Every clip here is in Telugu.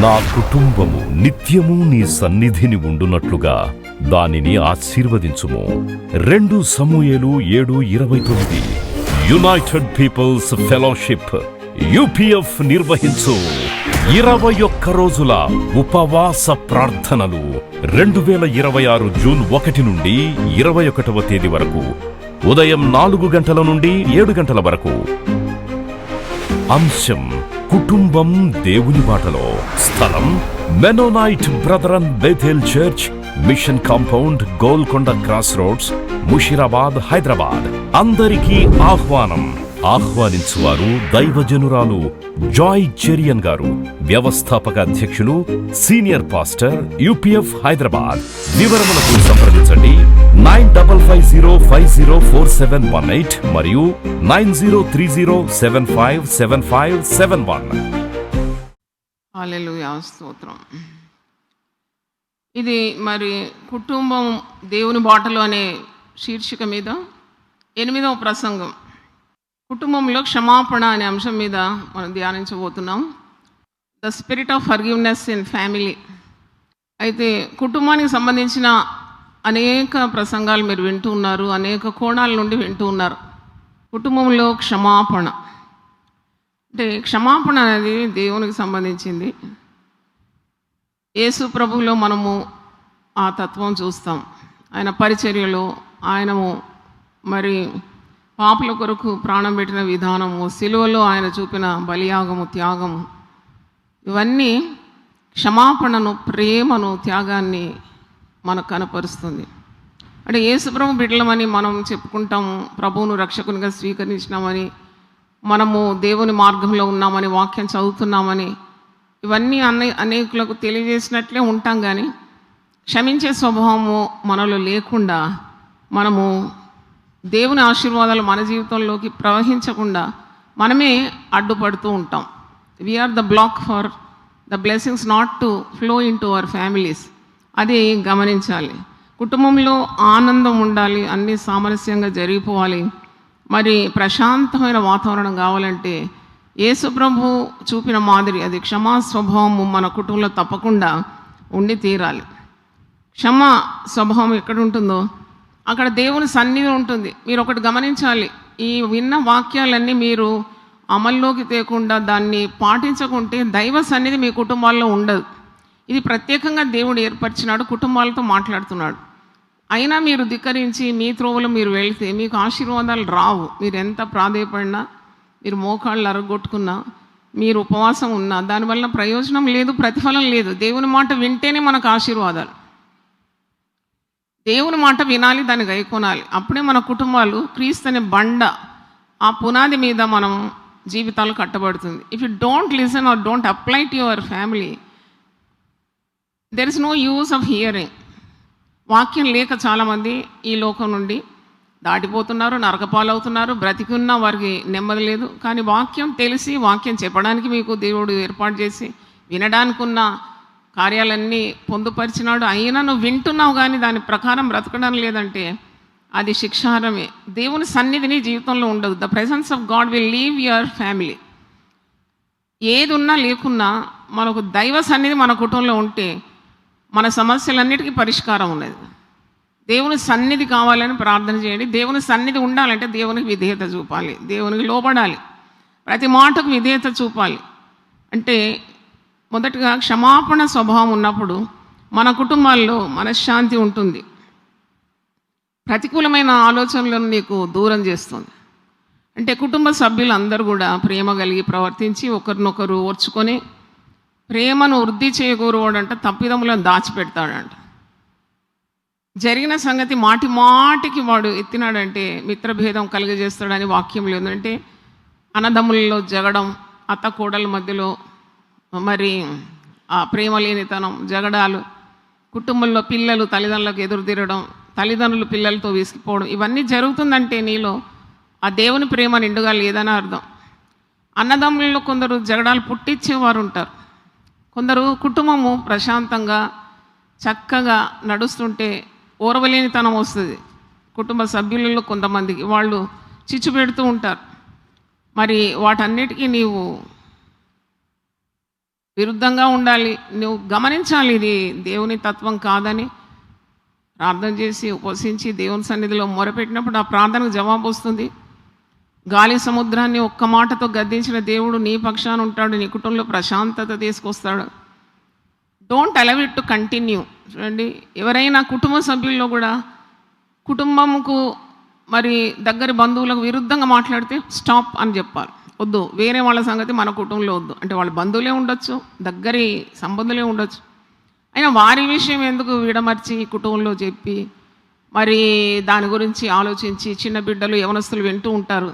నా కుటుంబము నిత్యము నీ సన్నిధిని ఉండునట్లుగా దానిని ఆశీర్వదించుము. 2 సమూయేలు 7:29. యునైటెడ్ పీపుల్స్ ఫెలోషిప్ యూపీఎఫ్ నిర్వహించు 21 రోజుల ఉపవాస ప్రార్థనలు 2026 జూన్ 1 నుండి 21వ తేదీ వరకు ఉదయం 4 గంటల నుండి 7 గంటల వరకు. అంశం కుటుంబం దేవుని బాటలో. స్థలం Mennonite Brethren Bethel church, mission compound, Golconda cross roads, Musheerabad, Hyderabad. అందరికీ ఆహ్వానం. ఆహ్వానించువారు దైవజనురాలు జాయ్ చెరియన్ గారు, వ్యవస్థాపక అధ్యక్షులు, సీనియర్ పాస్టర్, యూపీఎఫ్ హైదరాబాద్. వివరములకు సంప్రదించండి 9050504718 మరియు 9030757571. హల్లెలూయా, స్తోత్రం. ఇది మరి కుటుంబం దేవుని బాటలో అనే శీర్షిక మీద 8వ ప్రసంగం. కుటుంబంలో క్షమాపణ అనే అంశం మీద మనం ధ్యానించబోతున్నాం. The spirit of forgiveness in family. అయితే కుటుంబానికి సంబంధించిన అనేక ప్రసంగాలు మీరు వింటూ ఉన్నారు, అనేక కోణాల నుండి వింటూ ఉన్నారు. కుటుంబంలో క్షమాపణ అంటే, క్షమాపణ అనేది దేవునికి సంబంధించింది. యేసు ప్రభువులో మనము ఆ తత్వం చూస్తాం. ఆయన పరిచర్యలో ఆయనము మరి పాపుల కొరకు ప్రాణం పెట్టిన విధానము, సిలువలో ఆయన చూపిన బలియాగము, త్యాగము, ఇవన్నీ క్షమాపణను, ప్రేమను, త్యాగాన్ని మనకు కనపరుస్తుంది. అంటే యేసుప్రభు బిడ్డలమని మనం చెప్పుకుంటాము, ప్రభువును రక్షకునిగా స్వీకరించినామని, మనము దేవుని మార్గంలో ఉన్నామని, వాక్యం చదువుతున్నామని, ఇవన్నీ అనేకులకు తెలియజేసినట్లే ఉంటాం. కానీ క్షమించే స్వభావము మనలో లేకుండా, మనము దేవుని ఆశీర్వాదాలు మన జీవితంలోకి ప్రవహించకుండా మనమే అడ్డుపడుతూ ఉంటాం. We are the block for the blessings not to flow into our families. అది గమనించాలి. కుటుంబంలో ఆనందం ఉండాలి, అన్నీ సామరస్యంగా జరిగిపోవాలి, మరి ప్రశాంతమైన వాతావరణం కావాలంటే యేసు ప్రభు చూపిన మాదిరి, అది క్షమా స్వభావము మన కుటుంబంలో తప్పకుండా ఉండి తీరాలి. క్షమా స్వభావం ఎక్కడ ఉంటుందో అక్కడ దేవుని సన్నిధి ఉంటుంది. మీరు ఒకటి గమనించాలి, ఈ విన్న వాక్యాలన్నీ మీరు అమల్లోకి తేకుండా, దాన్ని పాటించకుంటే దైవ సన్నిధి మీ కుటుంబాల్లో ఉండదు. ఇది ప్రత్యేకంగా దేవుడు ఏర్పరిచినాడు, కుటుంబాలతో మాట్లాడుతున్నాడు. అయినా మీరు ధిక్కరించి మీ త్రోవలో మీరు వెళితే మీకు ఆశీర్వాదాలు రావు. మీరు ఎంత ప్రాధేయపడినా, మీరు మోకాళ్ళు అరగొట్టుకున్నా, మీరు ఉపవాసం ఉన్నా దానివల్ల ప్రయోజనం లేదు, ప్రతిఫలం లేదు. దేవుని మాట వింటేనే మనకు ఆశీర్వాదాలు. దేవుని మాట వినాలి, దాన్ని గైకొనాలి. అప్పుడే మన కుటుంబాలు క్రీస్తు అనే బండ, ఆ పునాది మీద మనం జీవితాలు కట్టబడుతుంది. If you don't listen or don't apply to your family, there is no use of hearing. వాక్యం లేక చాలామంది ఈ లోకం నుండి దాటిపోతున్నారు, నరకపాలవుతున్నారు. బ్రతికున్న వారికి నెమ్మది లేదు. కానీ వాక్యం తెలిసి, వాక్యం చెప్పడానికి మీకు దేవుడు ఏర్పాటు చేసి, వినడానికి ఉన్న కార్యాలన్నీ పొందుపరిచినాడు. అయినా నువ్వు వింటున్నావు కానీ దాని ప్రకారం బ్రతకడం లేదంటే అది శిక్షార్హమే. దేవుని సన్నిధిని జీవితంలో ఉండదు. The presence of God will leave your family. ఏది ఉన్నా లేకున్నా మనకు దైవ సన్నిధి మన కుటుంబంలో ఉంటే మన సమస్యలన్నిటికీ పరిష్కారం ఉన్నది. దేవుని సన్నిధి కావాలని ప్రార్థన చేయండి. దేవుని సన్నిధి ఉండాలంటే దేవునికి విధేయత చూపాలి, దేవునికి లోబడాలి, ప్రతి మాటకు విధేయత చూపాలి. అంటే మొదటగా క్షమాపణ స్వభావం ఉన్నప్పుడు మన కుటుంబాల్లో మనశ్శాంతి ఉంటుంది. ప్రతికూలమైన ఆలోచనలను నీకు దూరం చేస్తుంది. అంటే కుటుంబ సభ్యులందరూ కూడా ప్రేమ కలిగి ప్రవర్తించి ఒకరినొకరు ఓర్చుకొని, ప్రేమను వృద్ధి చేయకూరవాడంట తప్పిదములను దాచిపెడతాడంట. జరిగిన సంగతి మాటి మాటికి వాడు ఎత్తినాడంటే మిత్రభేదం కలిగజేస్తాడని వాక్యం లేదంటే అన్నదమ్ములలో జగడం, అత్త కోడల మధ్యలో మరి ఆ ప్రేమ లేనితనం, జగడాలు, కుటుంబంలో పిల్లలు తల్లిదండ్రులకు ఎదురు తిరగడం, తల్లిదండ్రులు పిల్లలతో విసిగిపోవడం, ఇవన్నీ జరుగుతుందంటే నీలో ఆ దేవుని ప్రేమ నిండుగా లేదని అర్థం. అన్నదమ్ములలో కొందరు జగడాలు పుట్టించేవారు ఉంటారు. కొందరు కుటుంబము ప్రశాంతంగా చక్కగా నడుస్తుంటే ఓర్వలేనితనం వస్తుంది. కుటుంబ సభ్యులలో కొంతమందికి వాళ్ళు చిచ్చు పెడుతూ ఉంటారు. మరి వాటన్నిటికీ నీవు విరుద్ధంగా ఉండాలి. నువ్వు గమనించాలి ఇది దేవుని తత్వం కాదని. ప్రార్థన చేసి ఉపవసించి దేవుని సన్నిధిలో మొరపెట్టినప్పుడు ఆ ప్రార్థనకు జవాబు వస్తుంది. గాలి సముద్రాన్ని ఒక్క మాటతో గద్దించిన దేవుడు నీ పక్షాన ఉంటాడు, నీ కుటుంబంలో ప్రశాంతత తీసుకొస్తాడు. Don't allow it to continue. చూడండి, ఎవరైనా కుటుంబ సభ్యుల్లో కూడా కుటుంబంకు మరి దగ్గరి బంధువులకు విరుద్ధంగా మాట్లాడితే స్టాప్ అని చెప్పాలి. వద్దు, వేరే వాళ్ళ సంగతి మన కుటుంబంలో వద్దు. అంటే వాళ్ళ బంధువులే ఉండొచ్చు, దగ్గరి సంబంధులే ఉండొచ్చు, అయినా వారి విషయం ఎందుకు విడమర్చి కుటుంబంలో చెప్పి మరి దాని గురించి ఆలోచించి చిన్న బిడ్డలు యవనస్తులు వింటూ ఉంటారు.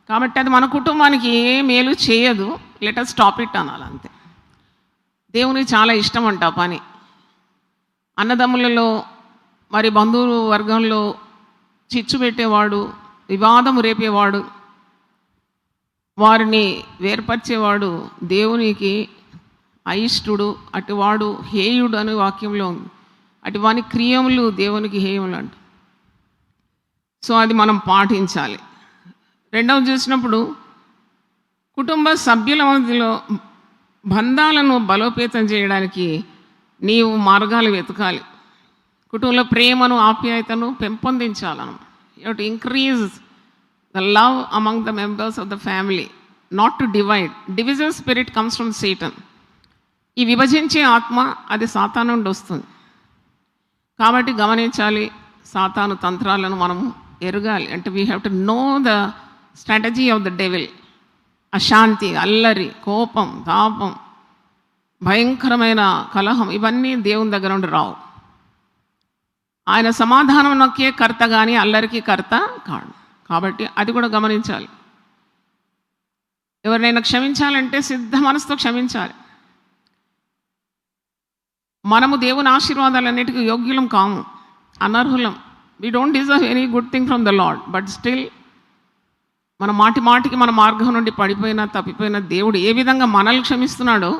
కాబట్టి అది మన కుటుంబానికి ఏ మేలు చేయదు. లెట్ us స్టాప్ ఇట్ అనాలి అంతే. దేవునికి చాలా ఇష్టం అంట ఆ పని. అన్నదమ్ములలో మరి బంధువు వర్గంలో చిచ్చు పెట్టేవాడు, వివాదము రేపేవాడు, వారిని వేర్పరిచేవాడు దేవునికి అయిష్టుడు, అటువాడు హేయుడు అని వాక్యంలో ఉంది. అటువాని క్రియములు దేవునికి హేయములు అంట. సో అది మనం పాటించాలి. రెండవది చూసినప్పుడు కుటుంబ సభ్యుల మధ్యలో బంధాలను బలోపేతం చేయడానికి నీవు మార్గాలు వెతకాలి. కుటుంబంలో ప్రేమను ఆప్యాయతను పెంపొందించాలను. You have to increase the love among the members of the family, not to divide. Division spirit comes from Satan. ఈ విభజించే ఆత్మ అది సాతాను నుండి వస్తుంది. కాబట్టి గమనించాలి, సాతాను తంత్రాలను మనము ఎరగాలి. అంటే we have to know the strategy of the devil. అశాంతి, అల్లరి, కోపం, తాపం, భయంకరమైన కలహం ఇవన్నీ దేవుని దగ్గర నుండి రావు. ఆయన సమాధానం నొక్కే కర్త కానీ అల్లరికి కర్త కాడు. కాబట్టి అది కూడా గమనించాలి. ఎవరినైనా క్షమించాలంటే సిద్ధ మనసుతో క్షమించాలి. మనము దేవుని ఆశీర్వాదాలన్నిటికీ యోగ్యులం కాము, అనర్హులం. We don't deserve any good thing from the Lord. But still మన మాటికి మన మార్గం నుండి పడిపోయినా తప్పిపోయిన దేవుడు ఏ విధంగా మనల్ని క్షమిస్తున్నాడో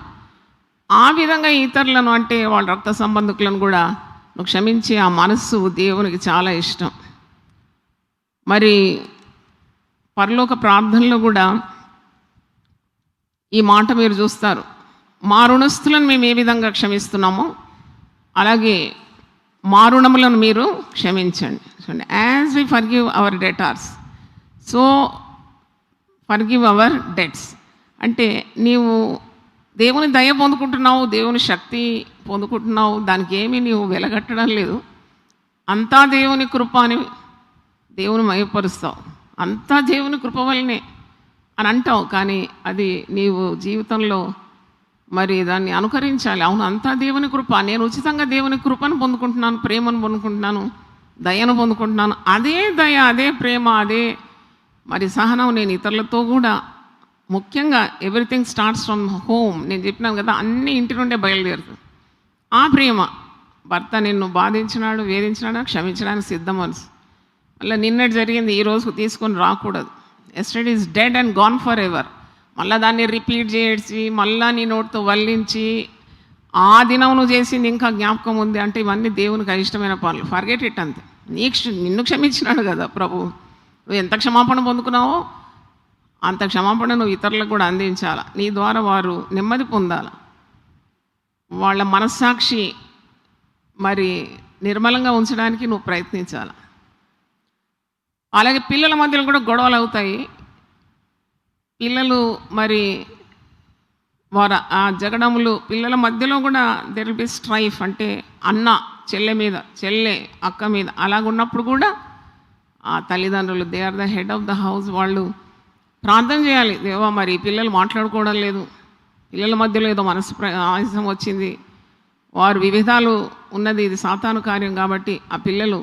ఆ విధంగా ఇతరులను, అంటే వాళ్ళ రక్త సంబంధికులను కూడా నువ్వు క్షమించే ఆ మనస్సు దేవునికి చాలా ఇష్టం. మరి పరలోక ప్రార్థనలో కూడా ఈ మాట మీరు చూస్తారు. మా రుణస్థులను మేము ఏ విధంగా క్షమిస్తున్నామో అలాగే మా రుణములను మీరు క్షమించండి. చూడండి, as we forgive our debtors so forgive our debts. అంటే నీవు దేవుని దయ పొందుకుంటున్నావు, దేవుని శక్తి పొందుకుంటున్నావు, దానికి ఏమీ నీవు వెలగట్టడం లేదు. అంతా దేవుని కృప అని దేవుని మయపరుస్తావు. అంతా దేవుని కృప వల్లనే అని అంటావు. కానీ అది నీవు జీవితంలో మరి దాన్ని అనుకరించాలి. అవును, అంతా దేవుని కృప, నేను ఉచితంగా దేవుని కృపను పొందుకుంటున్నాను, ప్రేమను పొందుకుంటున్నాను, దయను పొందుకుంటున్నాను. అదే దయ, అదే ప్రేమ, అదే మరి సహనం నేను ఇతరులతో కూడా, ముఖ్యంగా ఎవ్రీథింగ్ స్టార్ట్స్ ఫ్రమ్ హోమ్. నేను చెప్పినాను కదా, అన్నీ ఇంటి నుండే బయలుదేరుతుంది. ఆ ప్రేమ, భర్త నిన్ను బాధించినాడు, వేధించినాడు, క్షమించడానికి సిద్ధం మనసు. మళ్ళీ నిన్నటి జరిగింది ఈ రోజు తీసుకొని రాకూడదు. Yesterday is dead and gone for ever. మళ్ళీ దాన్ని రిపీట్ చేసి మళ్ళీ నీ నోటితో వల్లించి ఆ దినం నువ్వు చేసింది ఇంకా జ్ఞాపకం ఉంది అంటే ఇవన్నీ దేవునికి అయిష్టమైన పనులు. ఫర్గెట్ ఇట్ అంతే. నిన్ను క్షమించినాడు కదా ప్రభు. నువ్వు ఎంత క్షమాపణ పొందుకున్నావో అంత క్షమాపణ నువ్వు ఇతరులకు కూడా అందించాలి. నీ ద్వారా వారు నెమ్మది పొందాలి, వాళ్ళ మనస్సాక్షి మరి నిర్మలంగా ఉంచడానికి నువ్వు ప్రయత్నించాలి. అలాగే పిల్లల మధ్యలో కూడా గొడవలు అవుతాయి. పిల్లలు మరి వారు ఆ జగడములు పిల్లల మధ్యలో కూడా దెర్ విల్ బి స్ట్రైఫ్. అంటే అన్న చెల్లె మీద, చెల్లె అక్క మీద అలాగున్నప్పుడు కూడా ఆ తల్లిదండ్రులు, they are the head of the house, వాళ్ళు ప్రార్థన చేయాలి. దేవా, మరి పిల్లలు మాట్లాడుకోవడం లేదు, పిల్లల మధ్యలో ఏదో మనసు ఆయాసం వచ్చింది, వారు వివిధాలు ఉన్నది, ఇది సాతాను కార్యం కాబట్టి ఆ పిల్లలు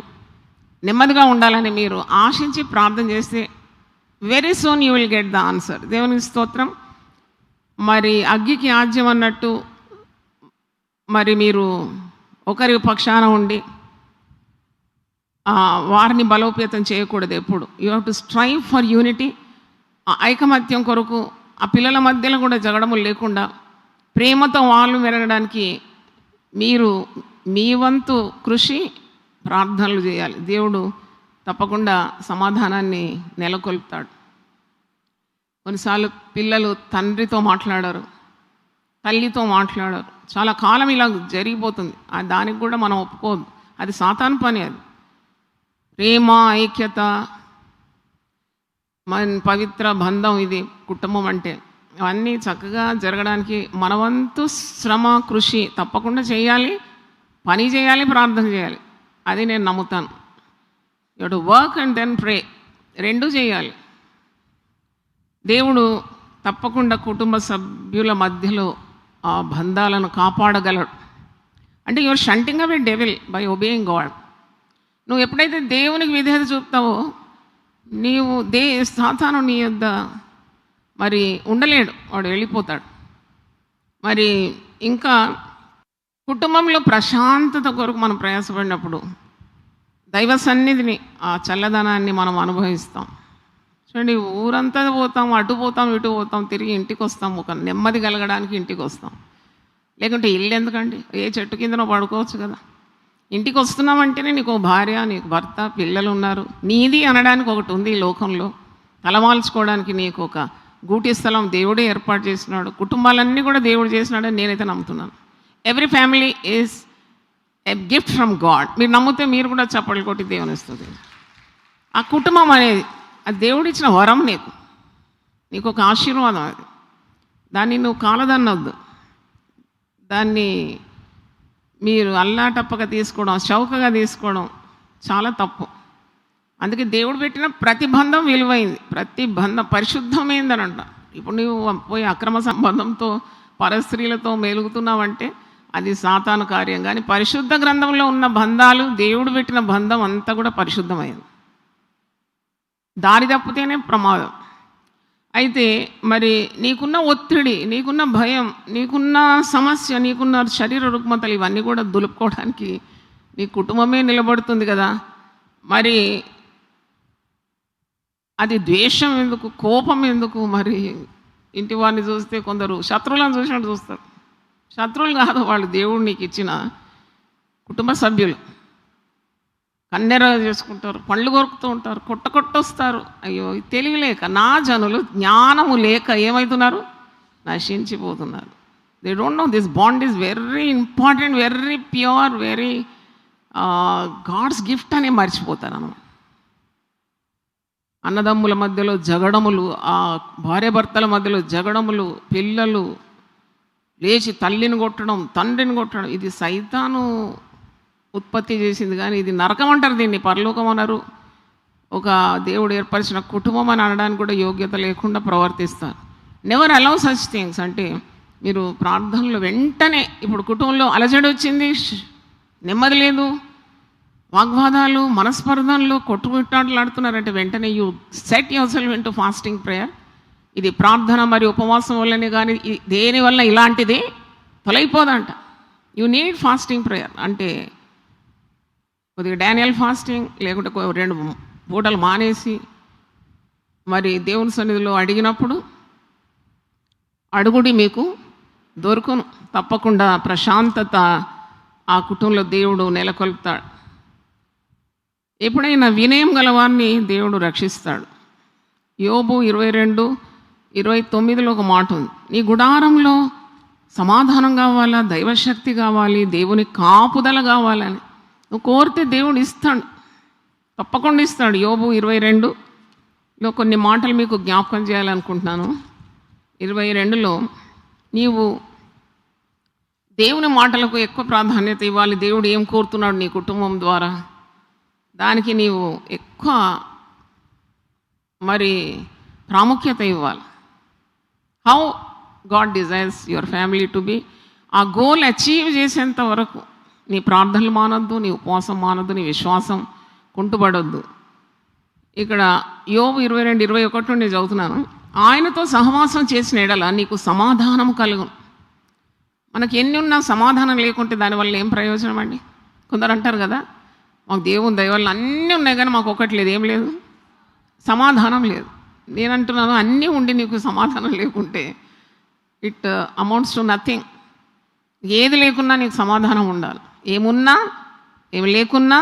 నెమ్మదిగా ఉండాలని మీరు ఆశించి ప్రార్థన చేస్తే very soon you will get the answer. దేవునికి స్తోత్రం. మరి అగ్గికి ఆజ్యం అన్నట్టు మరి మీరు ఒకరి పక్షాన ఉండి వారిని బలోపేతం చేయకూడదు ఎప్పుడు. You have to strive for unity. ఐకమత్యం కొరకు ఆ పిల్లల మధ్యలో కూడా జగడములు లేకుండా ప్రేమతో వాళ్ళు వెరగడానికి మీరు మీ వంతు కృషి ప్రార్థనలు చేయాలి. దేవుడు తప్పకుండా సమాధానాన్ని నెలకొల్పుతాడు. కొన్నిసార్లు పిల్లలు తండ్రితో మాట్లాడరు, తల్లితో మాట్లాడరు. చాలా కాలం ఇలా జరిగిపోతుంది. దానికి కూడా మనం ఒప్పుకోవద్దు. అది సాతాను పని. అది ప్రేమ, ఐక్యత, పవిత్ర బంధం ఇది కుటుంబం అంటే. అవన్నీ చక్కగా జరగడానికి మన వంతు శ్రమ, కృషి తప్పకుండా చేయాలి. పని చేయాలి, ప్రార్థన చేయాలి. అది నేను నమ్ముతాను. You to work and then pray. రెండూ చేయాలి. దేవుడు తప్పకుండా కుటుంబ సభ్యుల మధ్యలో ఆ బంధాలను కాపాడగలడు. అంటే your shunting up a devil bye obeying God. నువ్వు ఎప్పుడైతే దేవునికి విధేయత చూపుతావో నీవు సాతాను నీ యొద్ద మరి ఉండలేడు, వాడు వెళ్ళిపోతాడు. మరి ఇంకా కుటుంబంలో ప్రశాంతత కొరకు మనం ప్రయాసపడినప్పుడు దైవ సన్నిధిని, ఆ చల్లదనాన్ని మనం అనుభవిస్తాం. చూడండి, ఊరంతా పోతాం, అటు పోతాం, ఇటు పోతాం, తిరిగి ఇంటికి వస్తాం. ఒక నెమ్మది కలగడానికి ఇంటికి వస్తాం. లేకుంటే ఇల్లు ఎందుకండి? ఏ చెట్టు కిందనో పడుకోవచ్చు కదా. ఇంటికి వస్తున్నామంటేనే నీకు భార్య, నీకు భర్త, పిల్లలు ఉన్నారు. నీది అనడానికి ఒకటి ఉంది ఈ లోకంలో. తలమాల్చుకోవడానికి నీకు ఒక గూటి స్థలం దేవుడే ఏర్పాటు చేసినాడు. కుటుంబాలన్నీ కూడా దేవుడు చేసినాడని నేనైతే నమ్ముతున్నాను. Every family is a gift from God. మీరు నమ్మితే మీరు కూడా చప్పట్లు కొట్టి దేవుని ఇస్తుంది. ఆ కుటుంబం అనేది అది దేవుడు ఇచ్చిన వరం. నీకు ఒక ఆశీర్వాదం. అది దాన్ని నువ్వు కాలదన్నొద్దు. దాన్ని మీరు అల్లాటప్పగా తీసుకోవడం, చౌకగా తీసుకోవడం చాలా తప్పు. అందుకే దేవుడు పెట్టిన ప్రతి బంధం విలువైంది, ప్రతి బంధం పరిశుద్ధమైందని అంట. ఇప్పుడు నువ్వు పోయి అక్రమ సంబంధంతో పరస్త్రీలతో మెలుగుతున్నావంటే అది సాతాను కార్యం. కానీ పరిశుద్ధ గ్రంథంలో ఉన్న బంధాలు, దేవుడు పెట్టిన బంధం అంతా కూడా పరిశుద్ధమైంది. దారి తప్పితేనే ప్రమాదం. అయితే మరి నీకున్న ఒత్తిడి, నీకున్న భయం, నీకున్న సమస్య, నీకున్న శరీర రుగ్మతలు ఇవన్నీ కూడా దులుపుకోవడానికి నీ కుటుంబమే నిలబడుతుంది కదా. మరి అది ద్వేషం ఎందుకు, కోపం ఎందుకు? మరి ఇంటి వారిని చూస్తే కొందరు శత్రువులను చూసినట్టు చూస్తారు. శత్రువులు కాదు వాళ్ళు, దేవుడు నీకు ఇచ్చిన కుటుంబ సభ్యులు. కన్నెర చేసుకుంటారు, పళ్ళు కొరుకుతూ ఉంటారు, కొట్టొస్తారు. అయ్యో, తెలివి లేక నా జనులు జ్ఞానము లేక ఏమవుతున్నారు? నశించిపోతున్నారు. They don't know this bond is very important, very pure, very God's gift అని మర్చిపోతారు అన్నమాట. అన్నదమ్ముల మధ్యలో జగడములు, ఆ భార్యాభర్తల మధ్యలో జగడములు, పిల్లలు లేచి తల్లిని కొట్టడం, తండ్రిని కొట్టడం, ఇది సైతాను ఉత్పత్తి చేసింది. కానీ ఇది నరకం అంటారు, దీన్ని పరలోకం అన్నారు. ఒక దేవుడు ఏర్పరిచిన కుటుంబం అని అనడానికి కూడా యోగ్యత లేకుండా ప్రవర్తిస్తారు. Never allow such things. అంటే మీరు ప్రార్థనలు వెంటనే, ఇప్పుడు కుటుంబంలో అలజడి వచ్చింది, నెమ్మది లేదు, వాగ్వాదాలు, మనస్పర్ధనలు, కొట్టుమిట్టాటలాడుతున్నారంటే వెంటనే you set yourself into fasting prayer. ఇది ప్రార్థన మరియు ఉపవాసం వల్లనే, కానీ దేనివల్ల ఇలాంటిది తొలగిపోదంట. You need fasting prayer. అంటే కొద్దిగా డానియల్ ఫాస్టింగ్, లేకుంటే 2 పూటలు మానేసి మరి దేవుని సన్నిధిలో అడిగినప్పుడు అడుగుడి మీకు దొరుకును. తప్పకుండా ప్రశాంతత ఆ కుటుంబంలో దేవుడు నెలకొల్పుతాడు. ఎప్పుడైనా వినయం గలవారిని దేవుడు రక్షిస్తాడు. యోబు 22:29 ఒక మాట ఉంది. నీ గుడారంలో సమాధానం కావాలా, దైవశక్తి కావాలి, దేవుని కాపుదల కావాలని నువ్వు కోరితే దేవుడు ఇస్తాడు, తప్పకుండా ఇస్తాడు. యోబు 22లో కొన్ని మాటలు మీకు జ్ఞాపకం చేయాలనుకుంటున్నాను. 22లో నీవు దేవుని మాటలకు ఎక్కువ ప్రాధాన్యత ఇవ్వాలి. దేవుడు ఏం కోరుతున్నాడు నీ కుటుంబం ద్వారా, దానికి నీవు ఎక్కువ మరి ప్రాముఖ్యత ఇవ్వాలి. How God desires your family to be. ఆ గోల్ అచీవ్ చేసేంత వరకు నీ ప్రార్థనలు మానొద్దు, నీ ఉపవాసం మానొద్దు, నీ విశ్వాసం కుంటుపడొద్దు. ఇక్కడ యోబు 22:21 నేను చదువుతున్నాను. ఆయనతో సహవాసం చేసిన ఎడల నీకు సమాధానం కలుగును. మనకి ఎన్ని ఉన్నా సమాధానం లేకుంటే దానివల్ల ఏం ప్రయోజనం అండి? కొందరు అంటారు కదా, మాకు దేవుని దయ వల్ల అన్నీ ఉన్నాయి కానీ మాకు ఒకటి లేదు. ఏం లేదు? సమాధానం లేదు. నేను అంటున్నాను, అన్నీ ఉండి నీకు సమాధానం లేకుంటే ఇట్ అమౌంట్స్ టు నథింగ్. ఏది లేకున్నా నీకు సమాధానం ఉండాలి. ఏమున్నా ఏమి లేకున్నా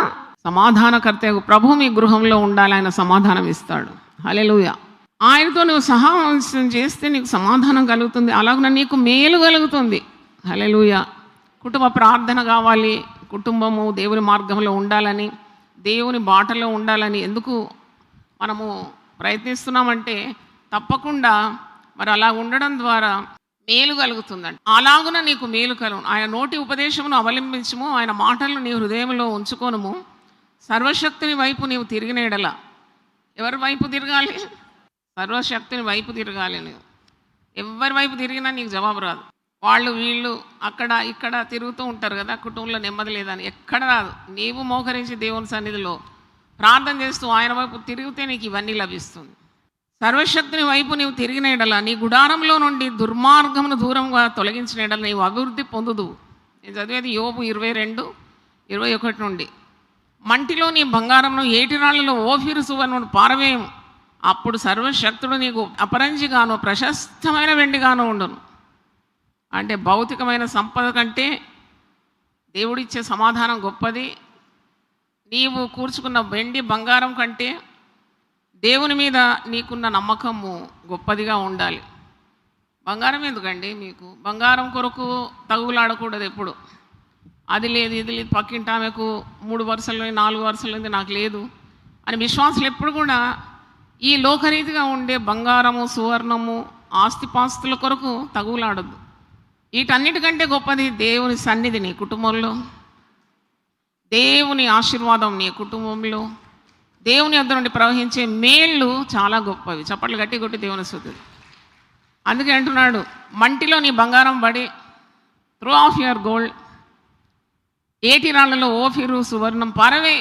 సమాధానకర్త ప్రభు మీ గృహంలో ఉండాలి, ఆయన సమాధానం ఇస్తాడు. హల్లెలూయా. ఆయనతో నువ్వు సహవాసం చేస్తే నీకు సమాధానం కలుగుతుంది, అలాగనే నీకు మేలు కలుగుతుంది. హల్లెలూయా. కుటుంబ ప్రార్థన కావాలి, కుటుంబము దేవుని మార్గంలో ఉండాలని, దేవుని బాటలో ఉండాలని ఎందుకు మనము ప్రయత్నిస్తున్నామంటే తప్పకుండా మరి అలా ఉండడం ద్వారా మేలు కలుగుతుందండి. అలాగున నీకు మేలు కలుగు. ఆయన నోటి ఉపదేశమును అవలంబించము, ఆయన మాటలను నీ హృదయంలో ఉంచుకోనము. సర్వశక్తిని వైపు నీవు తిరిగిన ఎడల, ఎవరి వైపు తిరగాలి? సర్వశక్తిని వైపు తిరగాలి. నువ్వు ఎవరి వైపు తిరిగినా నీకు జవాబు రాదు. వాళ్ళు వీళ్ళు అక్కడ ఇక్కడ తిరుగుతూ ఉంటారు కదా, కుటుంబంలో నెమ్మది లేదని. ఎక్కడ రాదు. నీవు మోకరించి దేవుని సన్నిధిలో ప్రార్థన చేస్తూ ఆయన వైపు తిరిగితే నీకు ఇవన్నీ లభిస్తుంది. సర్వశక్తిని వైపు నీవు తిరిగిన ఎడల, నీ గుడారంలో నుండి దుర్మార్గమును దూరంగా తొలగించిన ఎడల నీవు అభివృద్ధి పొందుదు. నేను చదివేది యోబు 22:21 నుండి. మంటిలో నీ బంగారంను, ఏటి రాళ్ళలో ఓఫీరు సువర్ణను పారవేయము, అప్పుడు సర్వశక్తుడు నీకు అపరంజిగాను ప్రశస్తమైన వెండిగాను ఉండును. అంటే భౌతికమైన సంపద కంటే దేవుడిచ్చే సమాధానం గొప్పది. నీవు కూర్చుకున్న వెండి బంగారం కంటే దేవుని మీద నీకున్న నమ్మకము గొప్పదిగా ఉండాలి. బంగారం ఎందుకండి మీకు? బంగారం కొరకు తగులాడకూడదు ఎప్పుడు. అది లేదు ఇది లేదు, పక్కింటి ఆమెకు 3 వరుసలు 4 వరుసలు నాకు లేదు అని విశ్వాసులు ఎప్పుడు కూడా ఈ లోకరీతిగా ఉండే బంగారము సువర్ణము ఆస్తిపాస్తుల కొరకు తగులాడద్దు. వీటన్నిటికంటే గొప్పది దేవుని సన్నిధి నీ కుటుంబంలో, దేవుని ఆశీర్వాదం నీ కుటుంబంలో, దేవుని వద్ద నుండి ప్రవహించే మేళ్ళు చాలా గొప్పవి. చప్పట్లు గట్టి కొట్టి దేవుని స్తుతి. అందుకే అంటున్నాడు, మంటిలో నీ బంగారం పడి, త్రో ఆఫ్ యువర్ గోల్డ్, ఏటి రాళ్లలో ఓఫీరు సువర్ణం పారవే.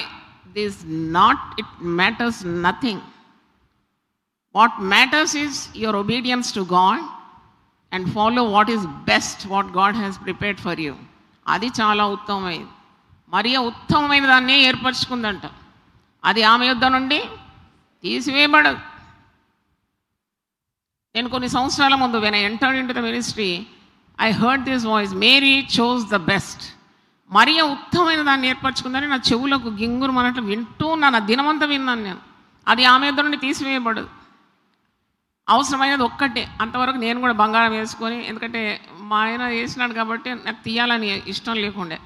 This not, it matters nothing. What matters is your obedience to God and follow what is best, what God has prepared for you. అది చాలా ఉత్తమమైనది. మరియ ఉత్తమమైన దాన్నే ఏర్పరచుకుందంట. అది ఆమె యొద్ద నుండి తీసివేయబడదు. నేను కొన్ని సంవత్సరాల ముందు when I entered into the ministry, I heard this voice, Mary chose the best. మరియ ఉత్తమమైన దాన్ని ఏర్పరచుకుందని నా చెవులకు గింగురు మనట్లు వింటూ నా దినమంతా విన్నాను నేను. అది ఆమె యొద్ద నుండి తీసివేయబడదు. అవసరమైనది ఒక్కటే. అంతవరకు నేను కూడా బంగారం వేసుకొని, ఎందుకంటే మా ఆయన వేసినాడు కాబట్టి నాకు తీయాలని ఇష్టం లేకుండే.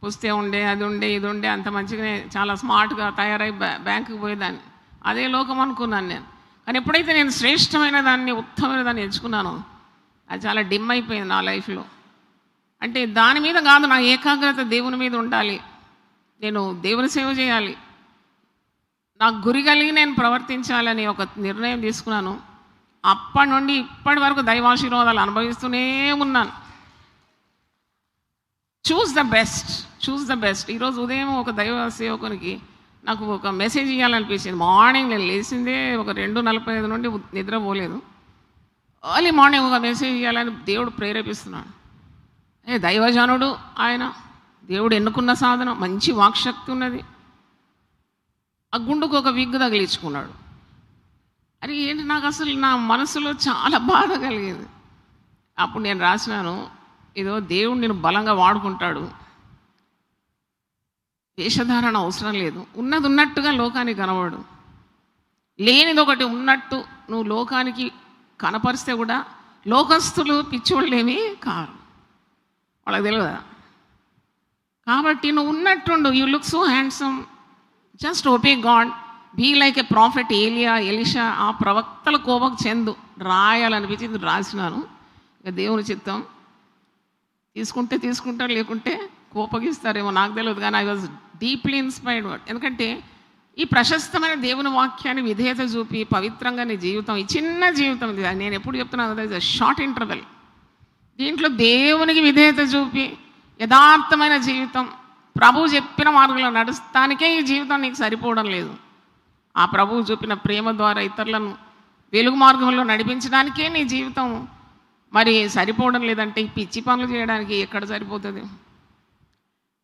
పుస్తే ఉండే, అది ఉండే, ఇది ఉండే, అంత మంచిగానే చాలా స్మార్ట్గా తయారై బ్యాంకుకి పోయేదాన్ని. అదే లోకం అనుకున్నాను నేను. కానీ ఎప్పుడైతే నేను శ్రేష్టమైన దాన్ని, ఉత్తమమైన దాన్ని ఎంచుకున్నానో, అది చాలా డిమ్ అయిపోయింది నా లైఫ్లో. అంటే దాని మీద కాదు, నా ఏకాగ్రత దేవుని మీద ఉండాలి. నేను దేవుని సేవ చేయాలి, నాకు గురి కలిగి నేను ప్రవర్తించాలని ఒక నిర్ణయం తీసుకున్నాను. అప్పటి నుండి ఇప్పటి వరకు దైవాశీర్వాదాలు అనుభవిస్తూనే ఉన్నాను. Choose the best, choose the best. ఈరోజు ఉదయం ఒక దైవ సేవకునికి నాకు ఒక మెసేజ్ ఇవ్వాలనిపించింది. మార్నింగ్ నేను లేచిందే ఒక 2:45 నుండి నిద్రపోలేదు. ఎర్లీ మార్నింగ్ ఒక మెసేజ్ ఇవ్వాలని దేవుడు ప్రేరేపిస్తున్నాడు. దైవజనుడు ఆయన, దేవుడు ఎన్నుకున్న సాధనం, మంచి వాక్శక్తి ఉన్నది. ఆ గుండుకు ఒక విగ్గు తగిలించుకున్నాడు. అది ఏంటి, నాకు అసలు నా మనసులో చాలా బాధ కలిగేది. అప్పుడు నేను రాసినాను, ఏదో దేవుడు నేను బలంగా వాడుకుంటాడు, వేషధారణ అవసరం లేదు, ఉన్నది ఉన్నట్టుగా లోకానికి కనబడు, లేనిది ఒకటి ఉన్నట్టు నువ్వు లోకానికి కనపరిస్తే కూడా లోకస్తులు పిచ్చోళ్ళేమీ కారు, వాళ్ళకి తెలియదా. కాబట్టి నువ్వు ఉన్నట్టుండు. You look so handsome, just obey God, be like a prophet Elijah, Elisha. ఆ ప్రవక్తల కోపకు చెందు రాయాలనిపించింది, రాసినాను. ఇక దేవుని చిత్తం, తీసుకుంటే తీసుకుంటారు, లేకుంటే కోపగిస్తారేమో నాకు తెలియదు. కానీ ఐ వాజ్ డీప్లీ ఇన్స్పైర్డ్. ఎందుకంటే ఈ ప్రశస్తమైన దేవుని వాక్యాన్ని విధేయత చూపి పవిత్రంగా నీ జీవితం, ఈ చిన్న జీవితం ఇది, నేను ఎప్పుడు చెప్తున్నాను కదా, ఇది షార్ట్ ఇంటర్వెల్. దీంట్లో దేవునికి విధేయత చూపి యథార్థమైన జీవితం, ప్రభువు చెప్పిన మార్గంలో నడుస్తానికే ఈ జీవితం నీకు సరిపోవడం లేదు. ఆ ప్రభువు చూపిన ప్రేమ ద్వారా ఇతరులను వెలుగు మార్గంలో నడిపించడానికే నీ జీవితం మరి సరిపోవడం లేదంటే ఈ పిచ్చి పనులు చేయడానికి ఎక్కడ సరిపోతుంది?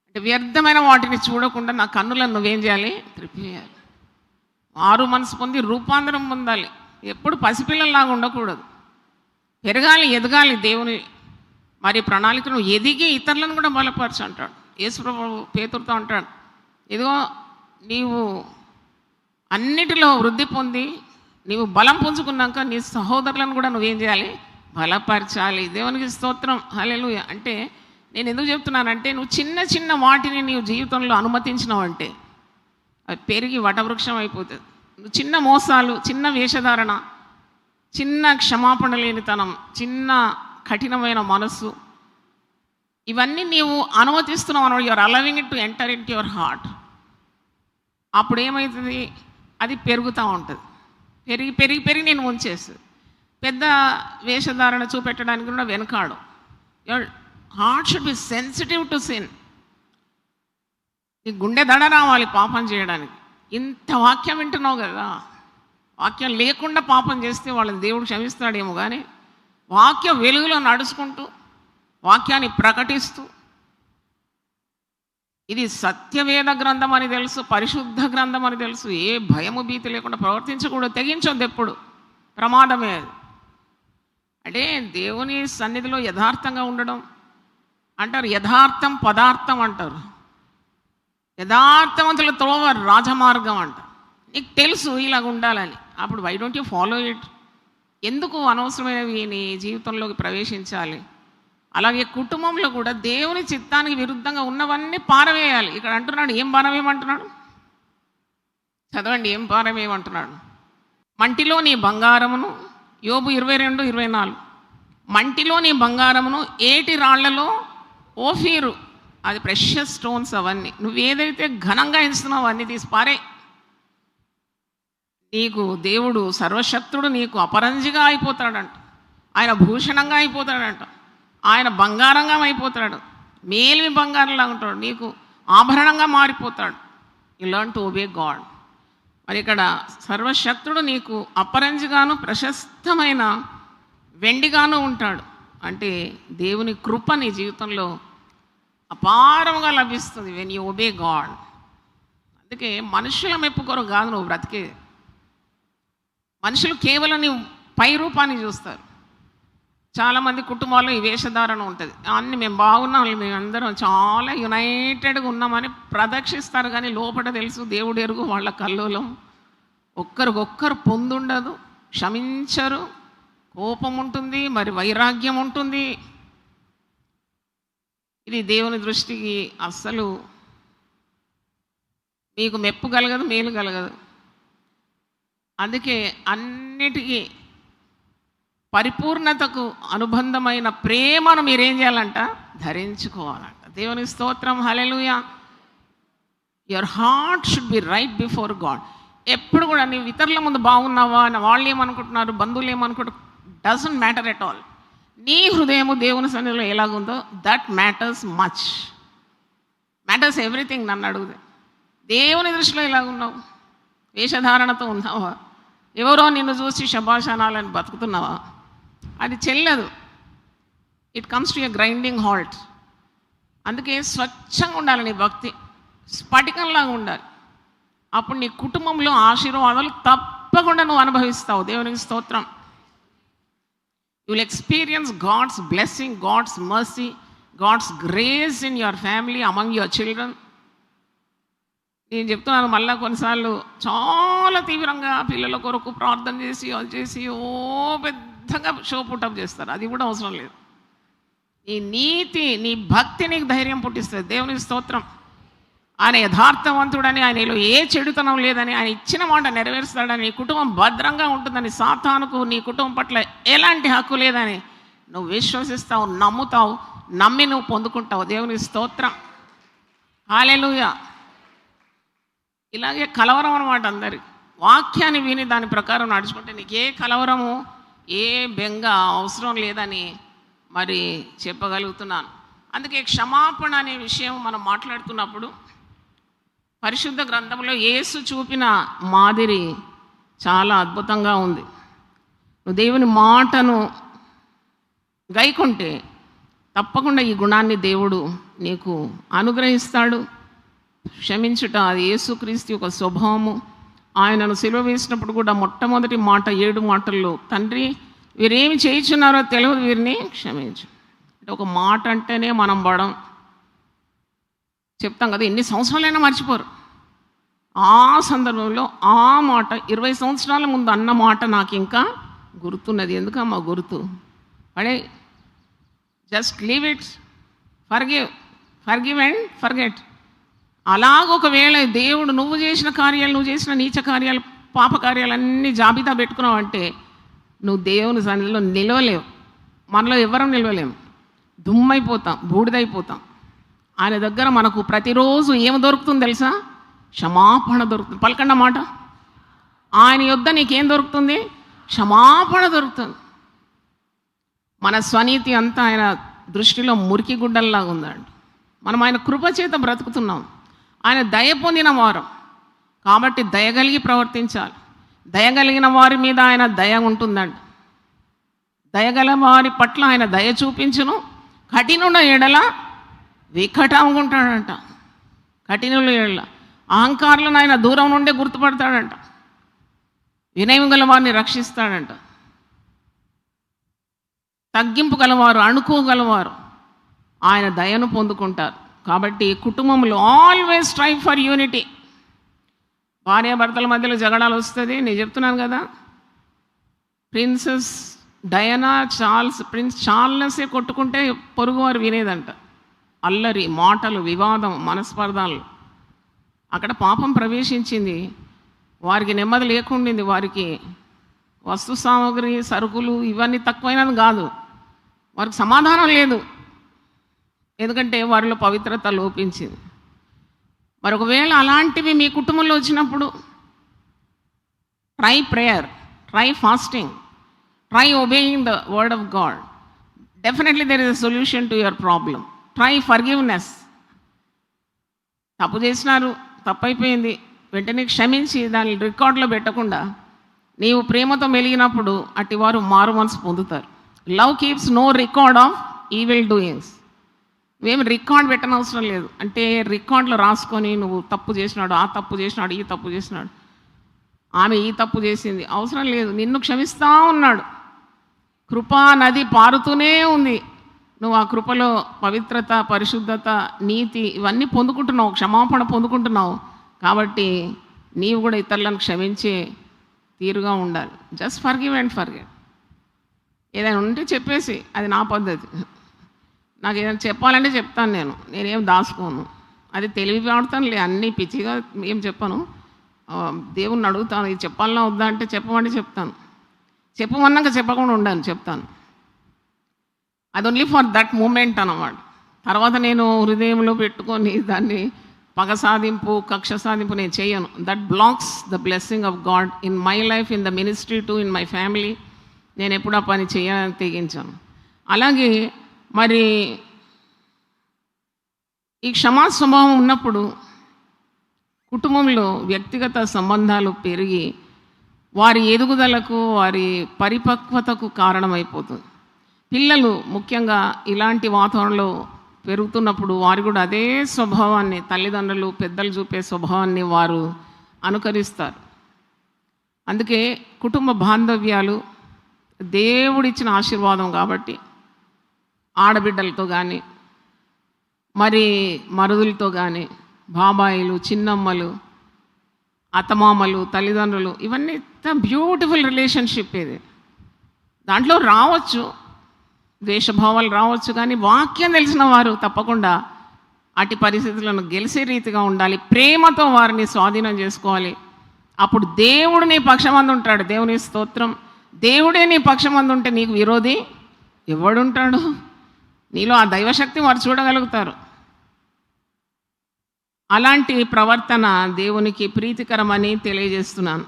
అంటే వ్యర్థమైన వాటిని చూడకుండా నా కన్నులను నువ్వేం చేయాలి? త్రిప్పేయాలి. మారు మనసు పొంది రూపాంతరం పొందాలి. ఎప్పుడు పసిపిల్లల్లాగా ఉండకూడదు. పెరగాలి, ఎదగాలి. దేవుని మరి ప్రణాళికను ఎదిగి ఇతరులను కూడా బలపరచు అంటాడు యేసుప్రభువు పేతురుతో అంటాడు, ఇదిగో నీవు అన్నిటిలో వృద్ధి పొంది నీవు బలం పుంజుకున్నాక నీ సహోదరులను కూడా నువ్వేం చేయాలి? బలపరచాలి. దేవునికి స్తోత్రం, హల్లెలూయా. అంటే నేను ఎందుకు చెప్తున్నానంటే, నువ్వు చిన్న చిన్న వాటిని నీవు జీవితంలో అనుమతించినావంటే అది పెరిగి వటవృక్షం అయిపోతుంది. నువ్వు చిన్న మోసాలు, చిన్న వేషధారణ, చిన్న క్షమాపణ లేనితనం, చిన్న కఠినమైన మనస్సు, ఇవన్నీ నీవు అనుమతిస్తున్నావు అన్నమాట. You are allowing it to enter into your heart. అప్పుడు ఏమవుతుంది? అది పెరుగుతూ ఉంటుంది. పెరిగి పెరిగి పెరిగి నేను ఉంచేస్తుంది. పెద్ద వేషధారణ చూపెట్టడానికి కూడా వెనకాడు. Your heart should be sensitive to sin. నీ గుండె దడ రావాలి పాపం చేయడానికి. ఇంత వాక్యం వింటున్నావు కదా, వాక్యం లేకుండా పాపం చేస్తే వాళ్ళని దేవుడు క్షమిస్తాడేమో, కానీ వాక్యం వెలుగులో నడుచుకుంటూ వాక్యాన్ని ప్రకటిస్తూ, ఇది సత్యవేద గ్రంథం అని తెలుసు, పరిశుద్ధ గ్రంథం అని తెలుసు, ఏ భయము భీతి లేకుండా ప్రవర్తించకూడదు, తెగించొద్దు ఎప్పుడు, ప్రమాదమే అది. అంటే దేవుని సన్నిధిలో యథార్థంగా ఉండడం అంటారు. యథార్థం పదార్థం అంటారు. యథార్థవంతుల త్రోవ రాజమార్గం అంట. నీకు తెలుసు ఇలాగ ఉండాలని, అప్పుడు why don't you follow it? ఎందుకు అనవసరమైనవి నీ జీవితంలోకి ప్రవేశించాలి? అలాగే కుటుంబంలో కూడా దేవుని చిత్తానికి విరుద్ధంగా ఉన్నవన్నీ పారవేయాలి. ఇక్కడ అంటున్నాడు, ఏం పారవేయమంటున్నాడు? చదవండి, ఏం పారవేయమంటున్నాడు? మంటిలో నీ బంగారమును, యోబు 22:24, మంటిలో నీ బంగారమును ఏటి రాళ్లలో ఓఫీరు, అది ప్రెషియస్ స్టోన్స్, అవన్నీ నువ్వు ఏదైతే ఘనంగా ఇస్తున్నావు అన్నీ తీసి పారే. నీకు దేవుడు సర్వశక్తుడు నీకు అపరంజిగా అయిపోతాడంట, ఆయన భూషణంగా అయిపోతాడంట, ఆయన బంగారంగా అయిపోతాడు, మేలిమి బంగారంలా ఉంటాడు, నీకు ఆభరణంగా మారిపోతాడు. You learn to obey God. మరి ఇక్కడ సర్వశక్తుడు నీకు అపరంజిగాను ప్రశస్తమైన వెండిగాను ఉంటాడు. అంటే దేవుని కృప నీ జీవితంలో అపారంగా లభిస్తుంది వెన్ యూ ఒబే గాడ్. అందుకే మనుషుల మెప్పు కొరకు కాదు నువ్వు బ్రతికే. మనుషులు కేవలం నీ పై రూపాన్ని చూస్తారు. చాలామంది కుటుంబాల్లో ఈ వేషధారణ ఉంటుంది. అన్ని మేము బాగున్నాం, మేమందరం చాలా యునైటెడ్గా ఉన్నామని ప్రదక్షిస్తారు, కానీ లోపల తెలుసు దేవుడు ఎరుగు వాళ్ళ కల్లోలం. ఒక్కరికొక్కరు పొందుండదు, క్షమించరు, కోపం ఉంటుంది, మరి వైరాగ్యం ఉంటుంది. ఇది దేవుని దృష్టికి అస్సలు మీకు మెప్పు కలగదు, మేలు కలగదు. అందుకే అన్నిటికీ పరిపూర్ణతకు అనుబంధమైన ప్రేమను మీరేం చేయాలంట? ధరించుకోవాలంట. దేవుని స్తోత్రం, hallelujah. Your heart should be right before God. ఎప్పుడు కూడా నీవు ఇతరుల ముందు బాగున్నావా అని వాళ్ళు ఏమనుకుంటున్నారు, బంధువులు ఏమనుకుంటారు, డజంట్ మ్యాటర్ ఎట్ ఆల్. నీ హృదయము దేవుని సన్నిధిలో ఎలాగుందో that matters much, matters everything. నన్ను అడుగుదే, దేవుని దృష్టిలో ఎలాగున్నావు? వేషధారణతో ఉన్నావా? ఎవరో నిన్ను చూసి శభాషానాలని బతుకుతున్నావా? అది చెల్లదు. It comes to a grinding halt. అందుకే స్వచ్ఛంగా ఉండాలి నీ భక్తి, స్ఫటికంలాగా ఉండాలి. అప్పుడు నీ కుటుంబంలో ఆశీర్వాదాలు తప్పకుండా నువ్వు అనుభవిస్తావు. దేవునికి స్తోత్రం. You will experience God's blessing, God's mercy, God's grace in your family, among your children. నేను చెప్తున్నాను మళ్ళీ, కొన్నిసార్లు చాలా తీవ్రంగా పిల్లల కొరకు ప్రార్థన చేసి అది చేసి పెద్దగా షో పుట్టప్ చేస్తారు. అది కూడా అవసరం లేదు. నీ నీతి, నీ భక్తి నీకు ధైర్యం పుట్టిస్తుంది. దేవునికి స్తోత్రం. ఆయన యథార్థవంతుడని, ఆయనలో ఏ చెడుతనం లేదని, ఆయన ఇచ్చిన మాట నెరవేరుస్తాడని, నీ కుటుంబం భద్రంగా ఉంటుందని, సాతానుకు నీ కుటుంబం పట్ల ఎలాంటి హక్కు లేదని నువ్వు విశ్వసిస్తావు, నమ్ముతావు, నమ్మి నువ్వు పొందుకుంటావు. దేవునికి స్తోత్రం, హల్లెలూయా. ఇలాగే కలవరం అనమాట అందరికి. వాక్యాన్ని విని దాని ప్రకారం నడుచుకుంటే నీకు ఏ కలవరము, ఏ బెంగ అవసరం లేదని మరి చెప్పగలుగుతున్నాను. అందుకే క్షమాపణ అనే విషయం మనం మాట్లాడుతున్నప్పుడు పరిశుద్ధ గ్రంథంలో యేసు చూపిన మాదిరి చాలా అద్భుతంగా ఉంది. నువ్వు దేవుని మాటను గైకొంటే తప్పకుండా ఈ గుణాన్ని దేవుడు నీకు అనుగ్రహిస్తాడు. క్షమించుట అది యేసుక్రీస్తు యొక్క స్వభావము. ఆయనను సిలువ వేసినప్పుడు కూడా మొట్టమొదటి మాట 7 మాటల్లో, తండ్రి వీరేమి చేయించున్నారో తెలియదు, వీరిని క్షమించు. అంటే ఒక మాట అంటేనే మనం చెప్తాం కదా, ఎన్ని సంవత్సరాలైనా మర్చిపోరు. ఆ సందర్భంలో ఆ మాట 20 సంవత్సరాల ముందు అన్న మాట నాకు ఇంకా గుర్తున్నది. ఎందుకమ్మా గుర్తు? అడే just leave it, forgive and forget. అలాగొకవేళ దేవుడు నువ్వు చేసిన కార్యాలు, నువ్వు చేసిన నీచ కార్యాలు, పాప కార్యాలన్నీ జాబితా పెట్టుకున్నావు అంటే నువ్వు దేవుని సన్నిధిలో నిలవలేవు. మనలో ఎవరం నిలవలేము, దుమ్మైపోతాం, బూడిదైపోతాం. ఆయన దగ్గర మనకు ప్రతిరోజు ఏమి దొరుకుతుంది తెలుసా? క్షమాపణ దొరుకుతుంది. పలకండి మాట. ఆయన యొద్ద నీకేం దొరుకుతుంది? క్షమాపణ దొరుకుతుంది. మన స్వనీతి అంతా ఆయన దృష్టిలో మురికి గుడ్డల్లాగా ఉందండి. మనం ఆయన కృపచేత బ్రతుకుతున్నాం. ఆయన దయ పొందిన వారం కాబట్టి దయగలిగి ప్రవర్తించాలి. దయగలిగిన వారి మీద ఆయన దయ ఉంటుందండి. దయగల వారి పట్ల ఆయన దయ చూపించును. కఠినుల ఎడల వికటంగా ఉంటాడంట. కఠినుల ఎడల అహంకారులను ఆయన దూరం నుండే గుర్తుపడతాడంట. వినయం గల వారిని రక్షిస్తాడంట. తగ్గింపు గలవారు, అణుకోగలవారు ఆయన దయను పొందుకుంటారు. కాబట్టి కుటుంబంలో ఆల్వేస్ స్ట్రైవ్ ఫర్ యూనిటీ. భార్యాభర్తల మధ్యలో జగడాలు వస్తుంది. నేను చెప్తున్నాను కదా, ప్రిన్సెస్ డయానా ప్రిన్స్ చార్లెసే కొట్టుకుంటే పొరుగువారు వినేదంట. అల్లరి, మాటలు, వివాదం, మనస్పర్ధాలు. అక్కడ పాపం ప్రవేశించింది. వారికి నెమ్మది లేకుండింది. వారికి వస్తు సామాగ్రి, సరుకులు ఇవన్నీ తక్కువైనది కాదు, వారికి సమాధానం లేదు. ఎందుకంటే వారిలో పవిత్రత లోపించింది. మరొకవేళ అలాంటివి మీ కుటుంబంలో వచ్చినప్పుడు try prayer, try fasting, try obeying the word of God. Definitely there is a solution to your problem. Try forgiveness. తప్పు చేసినారు, తప్పైపోయింది, వెంటనే క్షమించి దాన్ని రికార్డులో పెట్టకుండా నీవు ప్రేమతో మెలిగినప్పుడు అటివారు మారు మనసు పొందుతారు. Love keeps no record of evil doings. నువ్వేమి రికార్డ్ పెట్టనవసరం లేదు. అంటే రికార్డులో రాసుకొని నువ్వు తప్పు చేసినాడు, ఆ తప్పు చేసినాడు, ఈ తప్పు చేసినాడు, ఆమె ఈ తప్పు చేసింది, అవసరం లేదు. నిన్ను క్షమిస్తూ ఉన్నాడు. కృపా నది పారుతూనే ఉంది. నువ్వు ఆ కృపలో పవిత్రత, పరిశుద్ధత, నీతి ఇవన్నీ పొందుకుంటున్నావు, క్షమాపణ పొందుకుంటున్నావు. కాబట్టి నీవు కూడా ఇతరులను క్షమించే తీరుగా ఉండాలి. Just forgive and forget. ఏదైనా ఉంటే చెప్పేసి, అది నా పద్ధతి. నాకు ఏదైనా చెప్పాలంటే చెప్తాను. నేనేం దాచుకోను. అది తెలివి వాడతానులే, అన్నీ పిచ్చిగా ఏం చెప్పను. దేవుణ్ణి అడుగుతాను, ఇది చెప్పాలన్నా వద్దా అంటే చెప్పమంటే చెప్తాను. చెప్పమన్నాక చెప్పకుండా ఉండాను, చెప్తాను. అది ఓన్లీ ఫర్ దట్ మూమెంట్ అన్నమాట. తర్వాత నేను హృదయంలో పెట్టుకొని దాన్ని పగ సాధింపు, కక్ష సాధింపు నేను చేయను. That blocks the blessing of God in my life, in the ministry to, in my family. నేను ఎప్పుడు ఆ పని చేయాలని తెగించాను. అలాగే మరి ఈ క్షమా స్వభావం ఉన్నప్పుడు కుటుంబంలో వ్యక్తిగత సంబంధాలు పెరిగి వారి ఎదుగుదలకు, వారి పరిపక్వతకు కారణమైపోతుంది. పిల్లలు ముఖ్యంగా ఇలాంటి వాతావరణంలో పెరుగుతున్నప్పుడు వారు కూడా అదే స్వభావాన్ని, తల్లిదండ్రులు, పెద్దలు చూపే స్వభావాన్ని వారు అనుకరిస్తారు. అందుకే కుటుంబ బాంధవ్యాలు దేవుడిచ్చిన ఆశీర్వాదం కాబట్టి ఆడబిడ్డలతో కానీ, మరి మరుదులతో కానీ, బాబాయిలు, చిన్నమ్మలు, అత్తమామలు, తల్లిదండ్రులు, ఇవన్నీ బ్యూటిఫుల్ రిలేషన్షిప్. ఇది దాంట్లో రావచ్చు ద్వేషభావాలు రావచ్చు, కానీ వాక్యం తెలిసిన వారు తప్పకుండా అటు పరిస్థితులను గెలిచే రీతిగా ఉండాలి. ప్రేమతో వారిని స్వాధీనం చేసుకోవాలి. అప్పుడు దేవుడు నీ పక్షమందు ఉంటాడు. దేవుని స్తోత్రం. దేవుడే నీ పక్షమందు ఉంటే నీకు విరోధి ఎవడుంటాడు? నీలో ఆ దైవశక్తి వారు చూడగలుగుతారు. అలాంటి ప్రవర్తన దేవునికి ప్రీతికరమని తెలియజేస్తున్నాను.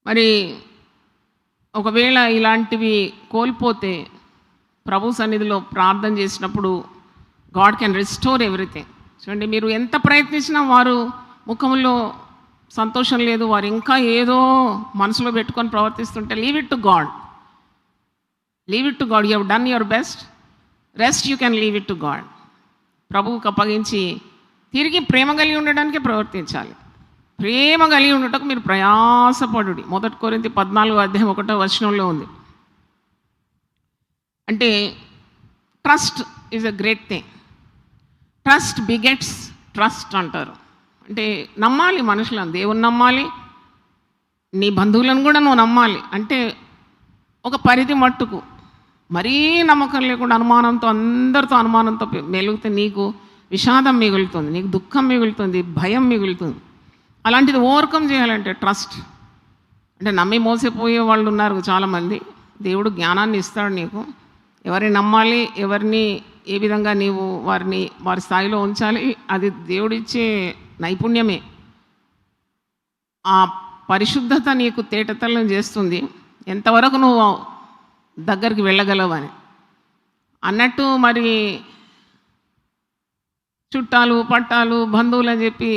మరి ఒకవేళ ఇలాంటివి కోల్పోతే ప్రభు సన్నిధిలో ప్రార్థన చేసినప్పుడు గాడ్ కెన్ రిస్టోర్ ఎవ్రీథింగ్. చూడండి, మీరు ఎంత ప్రయత్నించినా వారు ముఖంలో సంతోషం లేదు, వారు ఇంకా ఏదో మనసులో పెట్టుకొని ప్రవర్తిస్తుంటే leave it to God. Leave it to God. You have done your best, rest you can leave it to God. ప్రభువుకు అప్పగించి తిరిగి ప్రేమ కలిగి ఉండడానికే ప్రవర్తించాలి. ప్రేమ కలిగి ఉండటకు మీరు ప్రయాసపడుడి. 1 కొరింథీ 14:1 ఉంది. అంటే trust is a great thing. Trust begets trust అంటారు. అంటే నమ్మాలి మనుషులను, దేవుని నమ్మాలి, నీ బంధువులను కూడా నువ్వు నమ్మాలి. అంటే ఒక పరిధి మట్టుకు మరీ నమ్మకం లేకుండా అనుమానంతో, అందరితో అనుమానంతో మెలిగితే నీకు విషాదం మిగులుతుంది, నీకు దుఃఖం మిగులుతుంది, భయం మిగులుతుంది. అలాంటిది ఓవర్కమ్ చేయాలంటే ట్రస్ట్. అంటే నమ్మి మోసపోయే వాళ్ళు ఉన్నారు చాలామంది. దేవుడు జ్ఞానాన్ని ఇస్తాడు నీకు, ఎవరిని నమ్మాలి, ఎవరిని ఏ విధంగా నీవు వారి స్థాయిలో ఉంచాలి, అది దేవుడిచ్చే నైపుణ్యమే. ఆ పరిశుద్ధత నీకు తేటతెల్లం చేస్తుంది ఎంతవరకు నువ్వు దగ్గరికి వెళ్ళగలవని అన్నట్టు. మరి చుట్టాలు పట్టాలు బంధువులు అని చెప్పి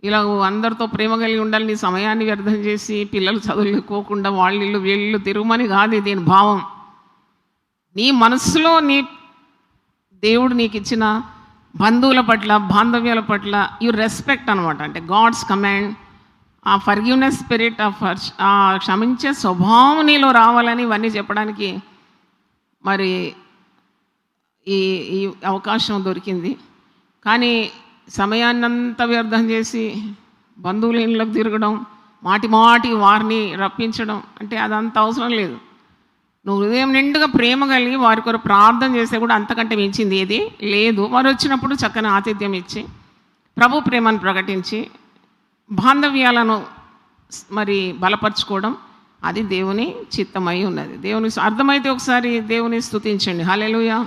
ఇలా అందరితో ప్రేమ కలిగి ఉండాలి, నీ సమయాన్ని వ్యర్థం చేసి పిల్లలు చదువుకోకుండా వాళ్ళిళ్ళు వీళ్ళు తిరుగుమని కాదు దీని భావం. నీ మనస్సులో దేవుడు నీకు ఇచ్చిన బంధువుల పట్ల, బాంధవ్యాల పట్ల యు రెస్పెక్ట్ అనమాట. అంటే గాడ్స్ కమాండ్, ఆ ఫర్గివ్నెస్ స్పిరిట్, ఆ క్షమించే స్వభావం నీలో రావాలని ఇవన్నీ చెప్పడానికి మరి ఈ అవకాశం దొరికింది. కానీ సమయాన్నంతా వ్యర్థం చేసి బంధువుల ఇళ్ళకి తిరగడం, మాటి వారిని రప్పించడం, అంటే అదంత అవసరం లేదు. నువ్వు హృదయం నిండుగా ప్రేమ కలిగి వారి కొరకు ప్రార్థన చేస్తే కూడా అంతకంటే మించింది ఏది లేదు. వారు వచ్చినప్పుడు చక్కని ఆతిథ్యం ఇచ్చి ప్రభు ప్రేమను ప్రకటించి బాంధవ్యాలను మరి బలపరచుకోవడం, అది దేవుని చిత్తమై ఉన్నది. దేవుని అర్థమైతే ఒకసారి దేవుని స్తుతించండి. హల్లెలూయా.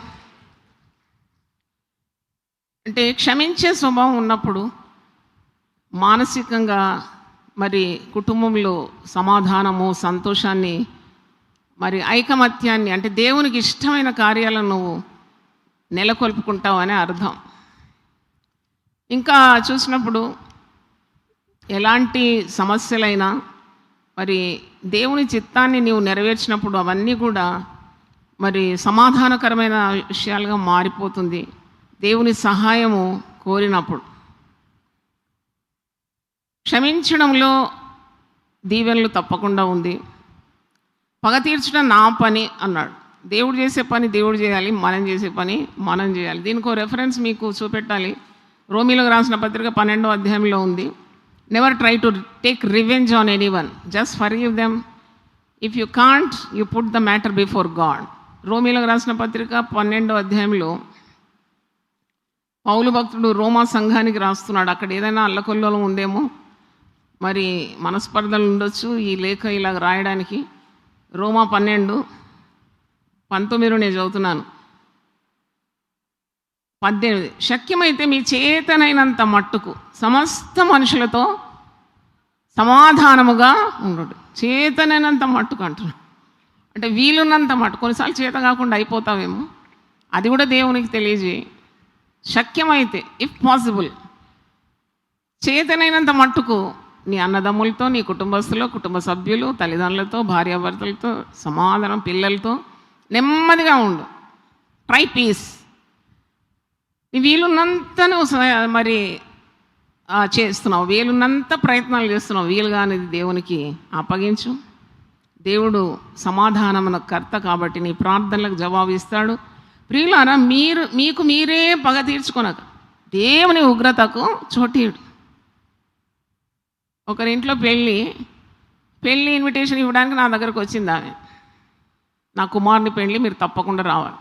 అంటే క్షమించే స్వభావం ఉన్నప్పుడు మానసికంగా మరి కుటుంబంలో సమాధానము, సంతోషాన్ని, మరి ఐకమత్యాన్ని, అంటే దేవునికి ఇష్టమైన కార్యాలను నువ్వు నెలకొల్పుకుంటావు అనే అర్థం. ఇంకా చూసినప్పుడు ఎలాంటి సమస్యలైనా మరి దేవుని చిత్తాన్ని నీవు నెరవేర్చినప్పుడు అవన్నీ కూడా మరి సమాధానకరమైన విషయాలుగా మారిపోతుంది దేవుని సహాయము కోరినప్పుడు. క్షమించడంలో దీవెనలు తప్పకుండా ఉంది. పగ తీర్చడం నా పని అన్నాడు. దేవుడు చేసే పని దేవుడు చేయాలి, మనం చేసే పని మనం చేయాలి. దీనికి ఒక రెఫరెన్స్ మీకు చూపెట్టాలి. రోమీలకు రాసిన పత్రిక 12వ అధ్యాయంలో ఉంది. Never try to take revenge on anyone, just forgive them. If you can't, you put the matter before God. రోమీలకు రాసిన పత్రిక 12వ అధ్యాయంలో పౌలు భక్తుడు రోమా సంఘానికి రాస్తున్నాడు. అక్కడ ఏదైనా అల్లకొల్లోలం ఉందేమో, మరి మనస్పర్ధలు ఉండొచ్చు ఈ లేఖ ఇలా రాయడానికి. రోమా 12:19 నేను చదువుతున్నాను. 18 శక్యమైతే మీ చేతనైనంత మట్టుకు సమస్త మనుషులతో సమాధానముగా ఉండడు. చేతనైనంత మట్టుకు అంటున్నాడు. అంటే వీలున్నంత మట్టు. కొన్నిసార్లు చేత కాకుండా అయిపోతావేమో, అది కూడా దేవునికి తెలియజేయి. శక్యమైతే, ఇఫ్ పాసిబుల్, చేతనైనంత మట్టుకు నీ అన్నదమ్ములతో, నీ కుటుంబస్తులు, కుటుంబ సభ్యులు, తల్లిదండ్రులతో, భార్యాభర్తలతో, సమాధానం, పిల్లలతో నెమ్మదిగా ఉండు. Try peace. నీ వీలున్నంత నువ్వు మరి చేస్తున్నావు, వీలున్నంత ప్రయత్నాలు చేస్తున్నావు. వీలుగానిది దేవునికి అప్పగించు. దేవుడు సమాధానమున కర్త కాబట్టి నీ ప్రార్థనలకు జవాబు ఇస్తాడు. ప్రియులారా, మీకు మీరే పగ తీర్చుకొనక దేవుని ఉగ్రతకు చోటీయుడు. ఒకరింట్లో పెళ్ళి ఇన్విటేషన్ ఇవ్వడానికి నా దగ్గరకు వచ్చింది ఆమె. నా కుమారుని పెళ్ళి మీరు తప్పకుండా రావాలి.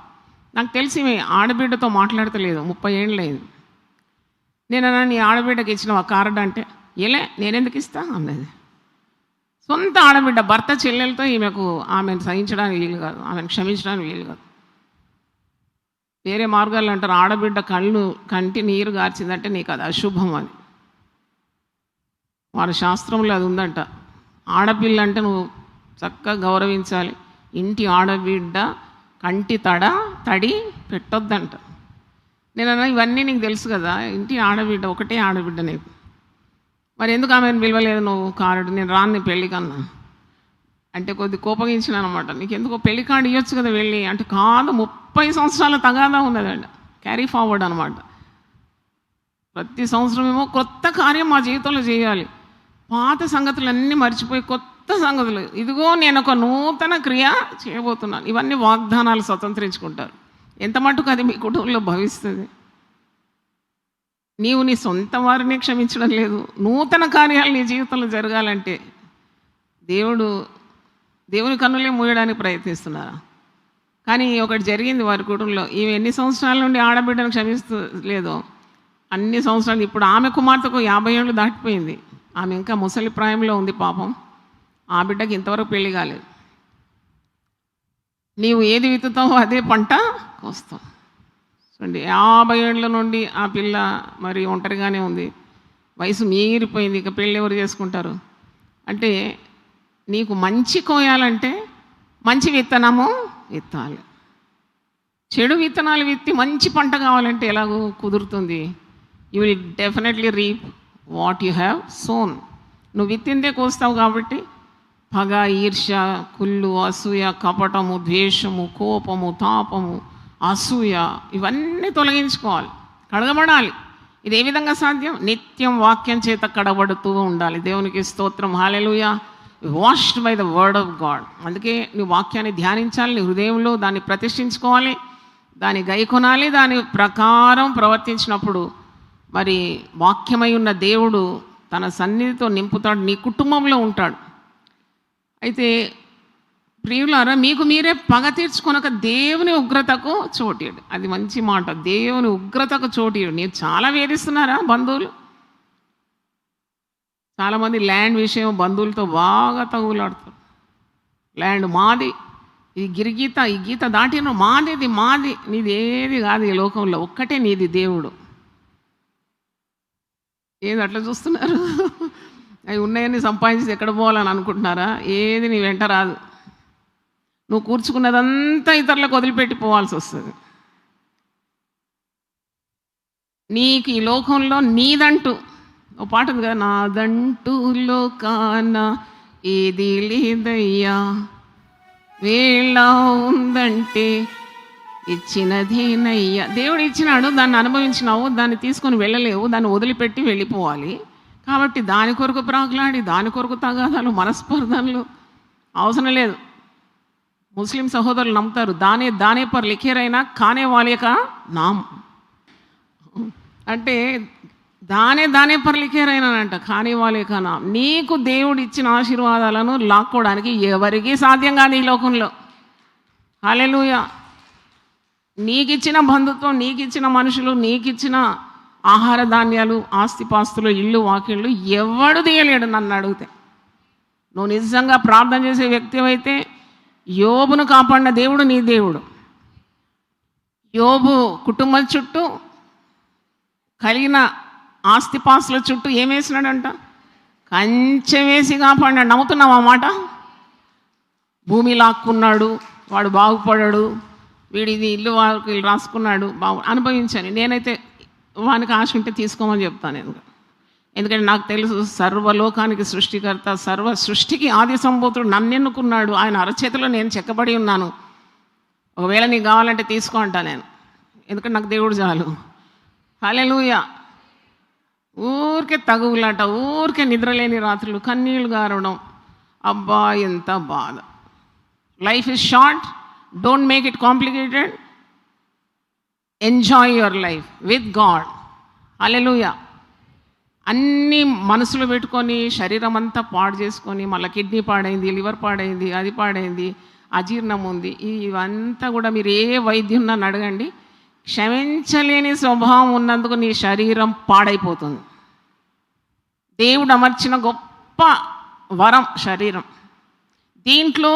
నాకు తెలిసి ఆడబిడ్డతో మాట్లాడతలేదు, 30 ఏళ్ళు అయింది. నేను నీ ఆడబిడ్డకి ఇచ్చిన ఆ కార్డు అంటే, నేనెందుకు ఇస్తా అన్నది. సొంత ఆడబిడ్డ, భర్త చెల్లెలతో ఆమెను సహించడానికి వీలు కాదు, ఆమెను క్షమించడానికి వీలు కాదు. వేరే మార్గాలు అంటారు, ఆడబిడ్డ కంటి నీరు గార్చిందంటే నీకు అది అశుభం అని. వారి శాస్త్రంలో అది ఉందంట. ఆడపిల్ల అంటే నువ్వు చక్కగా గౌరవించాలి. ఇంటి ఆడబిడ్డ కంటి తడి పెట్టొద్దంట. నేను ఇవన్నీ నీకు తెలుసు కదా, ఇంటి ఆడబిడ్డ, ఒకటే ఆడబిడ్డ నీకు, మరి ఎందుకు ఆమెను పిలవలేదు నువ్వు కార్డు? నేను రాను నీ పెళ్ళి కన్నా అంటే కొద్ది కోపగించిన అనమాట. నీకు ఎందుకో పెళ్లి కార్డు ఇవ్వచ్చు కదా వెళ్ళి అంటే, కాదు 30 సంవత్సరాల తగాదా ఉన్నదండి, క్యారీ ఫార్వర్డ్ అనమాట. ప్రతి సంవత్సరం ఏమో కొత్త కార్యం మా జీవితంలో చేయాలి. పాత సంగతులన్నీ మర్చిపోయి కొత్త సంగతులు, ఇదిగో నేను ఒక నూతన క్రియ చేయబోతున్నాను. ఇవన్నీ వాగ్దానాలు స్వతంత్రించుకుంటారు. ఎంత మటుకు అది మీ కుటుంబంలో భవిస్తుంది? నీవు నీ సొంత వారిని క్షమించడం లేదు. నూతన కార్యాలు నీ జీవితంలో జరగాలంటే దేవుని కన్నులే మూయడానికి ప్రయత్నిస్తున్నారా? కానీ ఒకటి జరిగింది వారి కుటుంబంలో. ఈమె ఎన్ని సంవత్సరాల నుండి ఆడబిడ్డను క్షమిస్తూ లేదో అన్ని సంవత్సరాలు, ఇప్పుడు ఆమె కుమార్తెకు 50 ఏళ్ళు దాటిపోయింది. ఆమె ఇంకా ముసలి ప్రాయంలో ఉంది పాపం. ఆ బిడ్డకి ఇంతవరకు పెళ్లి కాలేదు. నీవు ఏది విత్తుతావో అదే పంట కోస్తావు. చూడండి, 50 ఏళ్ళ నుండి ఆ పిల్ల మరి ఒంటరిగానే ఉంది. వయసు మీరిపోయింది, ఇక పెళ్ళి ఎవరు చేసుకుంటారు? అంటే నీకు మంచి కోయాలంటే మంచి విత్తనము విత్తాలి. చెడు విత్తనాలు విత్తి మంచి పంట కావాలంటే ఎలాగో కుదురుతుంది? You will definitely reap what you have sown. నువ్వు విత్తిందే కోస్తావు. కాబట్టి పగ, ఈర్ష్య, కుళ్ళు, అసూయ, కపటము, ద్వేషము, కోపము, తాపము, అసూయ ఇవన్నీ తొలగించుకోవాలి, కడగబడాలి. ఇది ఏ విధంగా సాధ్యం? నిత్యం వాక్యం చేత కడగబడుతూ ఉండాలి. దేవునికి స్తోత్రం, hallelujah. Washed by the word of God. అందుకే నీ వాక్యాన్ని ధ్యానించాలి, నీ హృదయంలో దాన్ని ప్రతిష్ఠించుకోవాలి, దాన్ని గైకొనాలి. దాని ప్రకారం ప్రవర్తించినప్పుడు మరి వాక్యమై ఉన్న దేవుడు తన సన్నిధితో నింపుతాడు, నీ కుటుంబంలో ఉంటాడు. అయితే ప్రియులారా, మీకు మీరే పగ తీర్చుకొనక దేవుని ఉగ్రతకు చోటీయుడు. అది మంచి మాట. దేవుని ఉగ్రతకు చోటీయుడు. మీరు చాలా వేధిస్తున్నారా బంధువులు? చాలామంది ల్యాండ్ విషయం బంధువులతో బాగా తగులాడుతారు. ల్యాండ్ మాది, ఈ గిరిగీత, ఈ గీత దాటిన మాది, ఇది మాది, నీది ఏది కాదు ఈ లోకంలో, ఒక్కటే నీది దేవుడు. ఏది అట్లా చూస్తున్నారు? అవి ఉన్నాయని సంపాదించి ఎక్కడ పోవాలని అనుకుంటున్నారా? ఏది నీ వెంట రాదు. నువ్వు కూర్చుకున్నదంతా ఇతరులకు వదిలిపెట్టి పోవాల్సి వస్తుంది. నీకు ఈ లోకంలో నీదంటూ ఓ పాట ఉంది కదా, నాదంటూ లోకాన ఏది లేదయ్యా, వేళ ఉందంటే ఇచ్చినదేనయ్యా. దేవుడు ఇచ్చినాడు, దాన్ని అనుభవించినావు, దాన్ని తీసుకొని వెళ్ళలేవు, దాన్ని వదిలిపెట్టి వెళ్ళిపోవాలి. కాబట్టి దాని కొరకు ప్రాకులాడి, దాని కొరకు తగాదాలు, మనస్పర్ధనలు అవసరం లేదు. ముస్లిం సహోదరులు నమ్ముతారు, దానే పర్ లిఖేరైనా కానే వాలేక నామ్ అంటే దానే పర్ లిఖేరైనానంట, కానే వాలేక నామ్. నీకు దేవుడు ఇచ్చిన ఆశీర్వాదాలను లాక్కోవడానికి ఎవరికీ సాధ్యం కాదు ఈ లోకంలో. హల్లెలూయా. నీకిచ్చిన బంధుత్వం, నీకిచ్చిన మనుషులు, నీకిచ్చిన ఆహార ధాన్యాలు, ఆస్తిపాస్తులు, ఇల్లు, వాకిళ్ళు ఎవడు తీయలేడు నన్ను అడిగితే. నువ్వు నిజంగా ప్రార్థన చేసే వ్యక్తి అయితే యోబును కాపాడిన దేవుడు నీ దేవుడు. యోబు కుటుంబం చుట్టూ కలిగిన ఆస్తిపాస్తుల చుట్టూ ఏమేసినాడంట? కంచె వేసి కాపాడినాడు. నమ్ముతున్నావు ఆ మాట? భూమి లాక్కున్నాడు, వాడు బాగుపడాడు, వీడిది ఇల్లు వాళ్ళకి రాసుకున్నాడు, అనుభవించాను. నేనైతే వానికి ఆశ ఉంటే తీసుకోమని చెప్తాను. ఎందుకంటే నాకు తెలుసు, సర్వలోకానికి సృష్టికర్త, సర్వ సృష్టికి ఆది సంభూతుడు నన్ను ఎన్నుకున్నాడు. ఆయన అరచేతిలో నేను చెక్కబడి ఉన్నాను. ఒకవేళ నీకు కావాలంటే తీసుకో అంటా నేను, ఎందుకంటే నాకు దేవుడు చాలు. హల్లెలూయా. ఊరికే తగువులాట, ఊరికే నిద్రలేని రాత్రులు, కన్నీళ్ళు గారడం, అబ్బా ఎంత బాధ. Life is short, don't make it complicated. Enjoy your life with God. Hallelujah. అన్నీ మనసులో పెట్టుకొని శరీరం అంతా పాడు చేసుకొని మళ్ళీ కిడ్నీ పాడైంది, లివర్ పాడైంది, అది పాడైంది, అజీర్ణం ఉంది, ఇవంతా కూడా మీరు ఏ వైద్యం నన్ను అడగండి, క్షమించలేని స్వభావం ఉన్నందుకు నీ శరీరం పాడైపోతుంది. దేవుడు అమర్చిన గొప్ప వరం శరీరం. దీంట్లో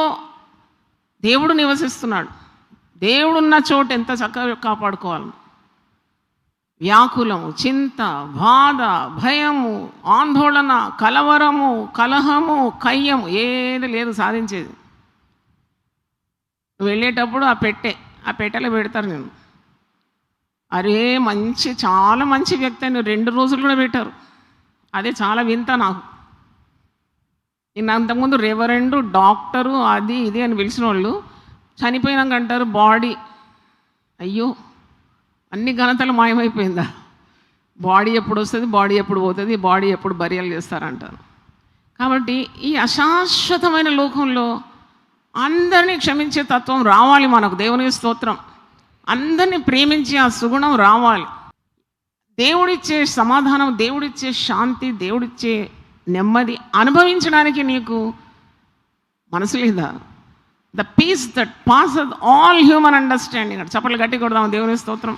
దేవుడు నివసిస్తున్నాడు. దేవుడున్న చోటు ఎంత చక్కగా కాపాడుకోవాలి. వ్యాకులము, చింత, బాధ, భయము, ఆందోళన, కలవరము, కలహము, కయ్యము ఏది లేదు సాధించేది. నువ్వు వెళ్ళేటప్పుడు ఆ పెట్టెలో పెడతారు. నేను అరే చాలా మంచి వ్యక్తి అని 2 రోజులు కూడా పెట్టారు. అదే చాలా వింత నాకు. నిన్న అంతకుముందు రెవరెండు, డాక్టరు, అది ఇది అని పిలిచిన వాళ్ళు చనిపోయినాక అంటారు బాడీ. అయ్యో, అన్ని ఘనతలు మాయమైపోయిందా? బాడీ ఎప్పుడు వస్తుంది, బాడీ ఎప్పుడు పోతుంది, బాడీ ఎప్పుడు బరియలు చేస్తారంటారు. కాబట్టి ఈ అశాశ్వతమైన లోకంలో అందరినీ క్షమించే తత్వం రావాలి మనకు. దేవునికి స్తోత్రం. అందరినీ ప్రేమించి ఆ సుగుణం రావాలి. దేవుడిచ్చే సమాధానం, దేవుడిచ్చే శాంతి, దేవుడిచ్చే నెమ్మది అనుభవించడానికి నీకు మనసు లేదా? The peace that pass all human understanding. చప్పట్లు గట్టి కొడదాం దేవుని స్తోత్రం.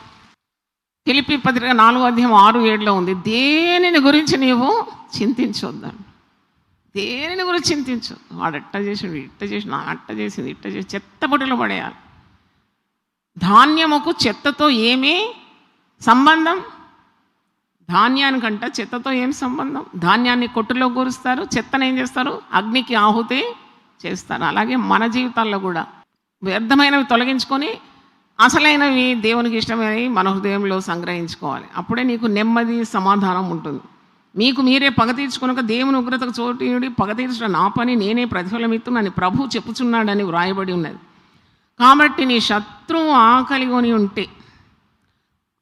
ఫిలిప్పీ పత్రిక 4:6-7 ఉంది. దేనిని గురించి నీవు చింతించొద్దాను. దేనిని గురించి చింతించు. వాడు ఎట్ట చేసిండు, ఇట్ట చేసిన, అట్ట చేసింది, ఇట్ట చేసి చెత్తబుట్టలో పడేయాలి. ధాన్యముకు చెత్తతో ఏమీ సంబంధం? ధాన్యానికంట చెత్తతో ఏం సంబంధం? ధాన్యాన్ని కొట్టులో కూరుస్తారు, చెత్తను ఏం చేస్తారు? అగ్నికి ఆహుతి చేస్తారు. అలాగే మన జీవితాల్లో కూడా వ్యర్థమైనవి తొలగించుకొని అసలైనవి దేవునికి ఇష్టమైనవి మన హృదయంలో సంగ్రహించుకోవాలి. అప్పుడే నీకు నెమ్మది, సమాధానం ఉంటుంది. మీకు మీరే పగ తీర్చుకొనక దేవుని ఉగ్రతకు చోటు పగ తీర్చడం నా పని, నేనే ప్రతిఫలమిత్తునని ప్రభు చెప్పుచున్నాడని వ్రాయబడి ఉన్నది. కాబట్టి నీ శత్రువు ఆకలిగొని ఉంటే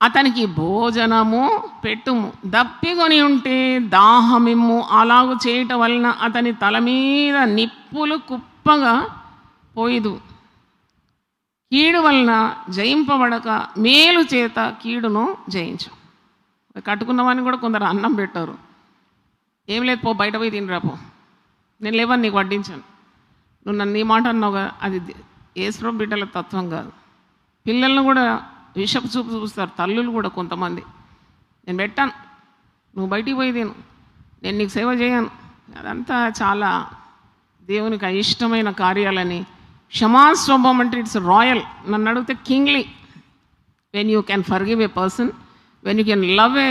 అతనికి భోజనము పెట్టుము, దప్పికొని ఉంటే దాహమిమ్ము. అలాగు చేయటం వలన అతని తల మీద నిప్పులు కుప్పగా పోయిదు. కీడు వలన జయింపబడక మేలు చేత కీడును జయించు. కట్టుకున్నవాడిని కూడా కొందరు అన్నం పెట్టారు. ఏం లేదు, పో బయట పోయి తినరా పో, నేను లేవని నీకు వడ్డించాను, నువ్వు నన్ను నీ మాట అన్నావుగా. అది యేసు బిడ్డల తత్వం కాదు. పిల్లలను కూడా విషపు చూపు చూస్తారు, తల్లులు కూడా కొంతమంది. నేను పెట్టాను, నువ్వు బయటికి పోయి తిను, నేను నీకు సేవ చేయను. అదంతా చాలా దేవునికి అయిష్టమైన కార్యాలని. క్షమాస్వభావం అంటే ఇట్స్ రాయల్. నన్ను అడిగితే kingly. When you can forgive A person, when you can love A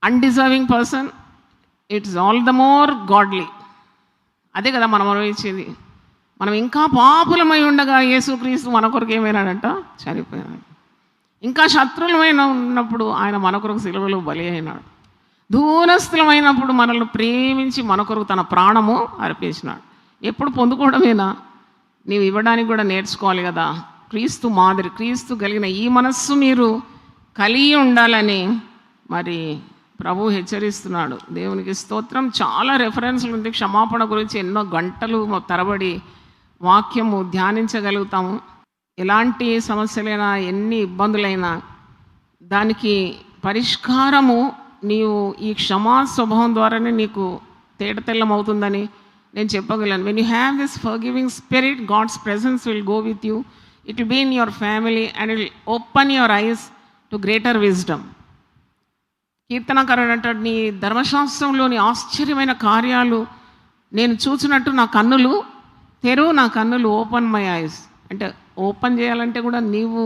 undeserving person, it's all the more godly. అదే కదా మనం అనుభవించేది. మనం ఇంకా పాపులమై ఉండగా యేసుక్రీస్తు మన కొరకు ఏమైనాడంట? చనిపోయినాడు. ఇంకా శత్రువులమైన ఉన్నప్పుడు ఆయన మన కొరకు సిలువలో బలి అయినాడు. దూరస్థులమైనప్పుడు మనల్ని ప్రేమించి మన కొరకు తన ప్రాణము అర్పించినాడు. ఎప్పుడు పొందుకోవడమేనా? నీవు ఇవ్వడానికి కూడా నేర్చుకోవాలి కదా. క్రీస్తు మాదిరి, క్రీస్తు కలిగిన ఈ మనస్సు మీరు కలిగి ఉండాలని మరి ప్రభు హెచ్చరిస్తున్నాడు. దేవునికి స్తోత్రం. చాలా రెఫరెన్స్లు ఉంది. క్షమాపణ గురించి ఎన్నో గంటలు తరబడి వాక్యము ధ్యానించగలుగుతాము. ఎలాంటి సమస్యలైనా, ఎన్ని ఇబ్బందులైనా దానికి పరిష్కారము నీవు ఈ క్షమా స్వభావం ద్వారానే నీకు తేటతెల్లమవుతుందని నేను చెప్పగలను. When you have this forgiving spirit, God's presence will go with you. It will be in your family and it will open your eyes to greater wisdom. కీర్తనకారుడు అంటాడు, నీ ధర్మశాస్త్రంలోని ఆశ్చర్యమైన కార్యాలు నేను చూసినట్టు నా కన్నులు తెరువు, నా కన్నులు ఓపెన్ మై ఐస్. అంటే ఓపెన్ చేయాలంటే కూడా నీవు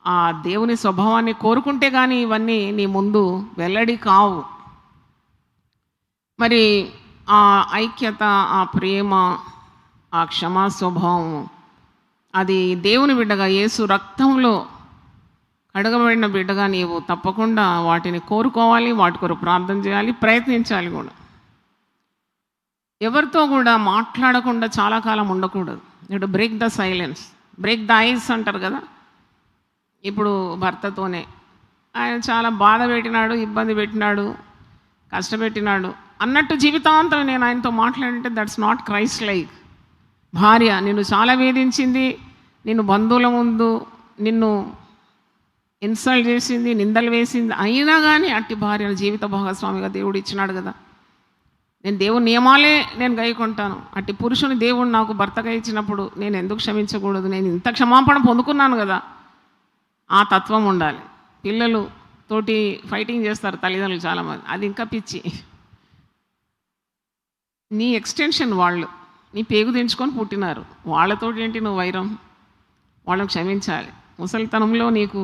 ఆ దేవుని స్వభావాన్ని కోరుకుంటే కానీ ఇవన్నీ నీ ముందు వెల్లడి కావు. మరి ఆ ఐక్యత, ఆ ప్రేమ, ఆ క్షమా స్వభావం అది దేవుని బిడ్డగా, యేసు రక్తంలో కడగబడిన బిడ్డగా నీవు తప్పకుండా వాటిని కోరుకోవాలి, వాటి కొరకు ప్రార్థన చేయాలి, ప్రయత్నించాలి కూడా. ఎవరితో కూడా మాట్లాడకుండా చాలా కాలం ఉండకూడదు. ఇప్పుడు break the silence, break the ice అంటారు కదా. ఇప్పుడు భర్తతోనే ఆయన చాలా బాధ పెట్టినాడు, ఇబ్బంది పెట్టినాడు, కష్టపెట్టినాడు అన్నట్టు జీవితాంతం నేను ఆయనతో మాట్లాడంటే దట్స్ నాట్ క్రైస్ట్ లైక్. భార్య నిన్ను చాలా వేధించింది, నిన్ను బంధువుల ముందు నిన్ను ఇన్సల్ట్ చేసింది, నిందలు వేసింది, అయినా కానీ అట్టి భార్యను జీవిత భాగస్వామిగా దేవుడు ఇచ్చినాడు కదా. నేను దేవుని నియమాలే నేను గైకొంటాను. అట్టి పురుషుని దేవుడు నాకు భర్తగా ఇచ్చినప్పుడు నేను ఎందుకు క్షమించకూడదు? నేను ఇంత క్షమాపణ పొందుకున్నాను కదా. ఆ తత్వం ఉండాలి. పిల్లలు తోటి ఫైటింగ్ చేస్తారు తల్లిదండ్రులు చాలామంది, అది ఇంకా పిచ్చి. నీ ఎక్స్టెన్షన్ వాళ్ళు, నీ పేగు తెంచుకొని పుట్టినారు, వాళ్ళతోటి ఏంటి నువ్వు వైరం? వాళ్ళని క్షమించాలి. ముసలితనంలో నీకు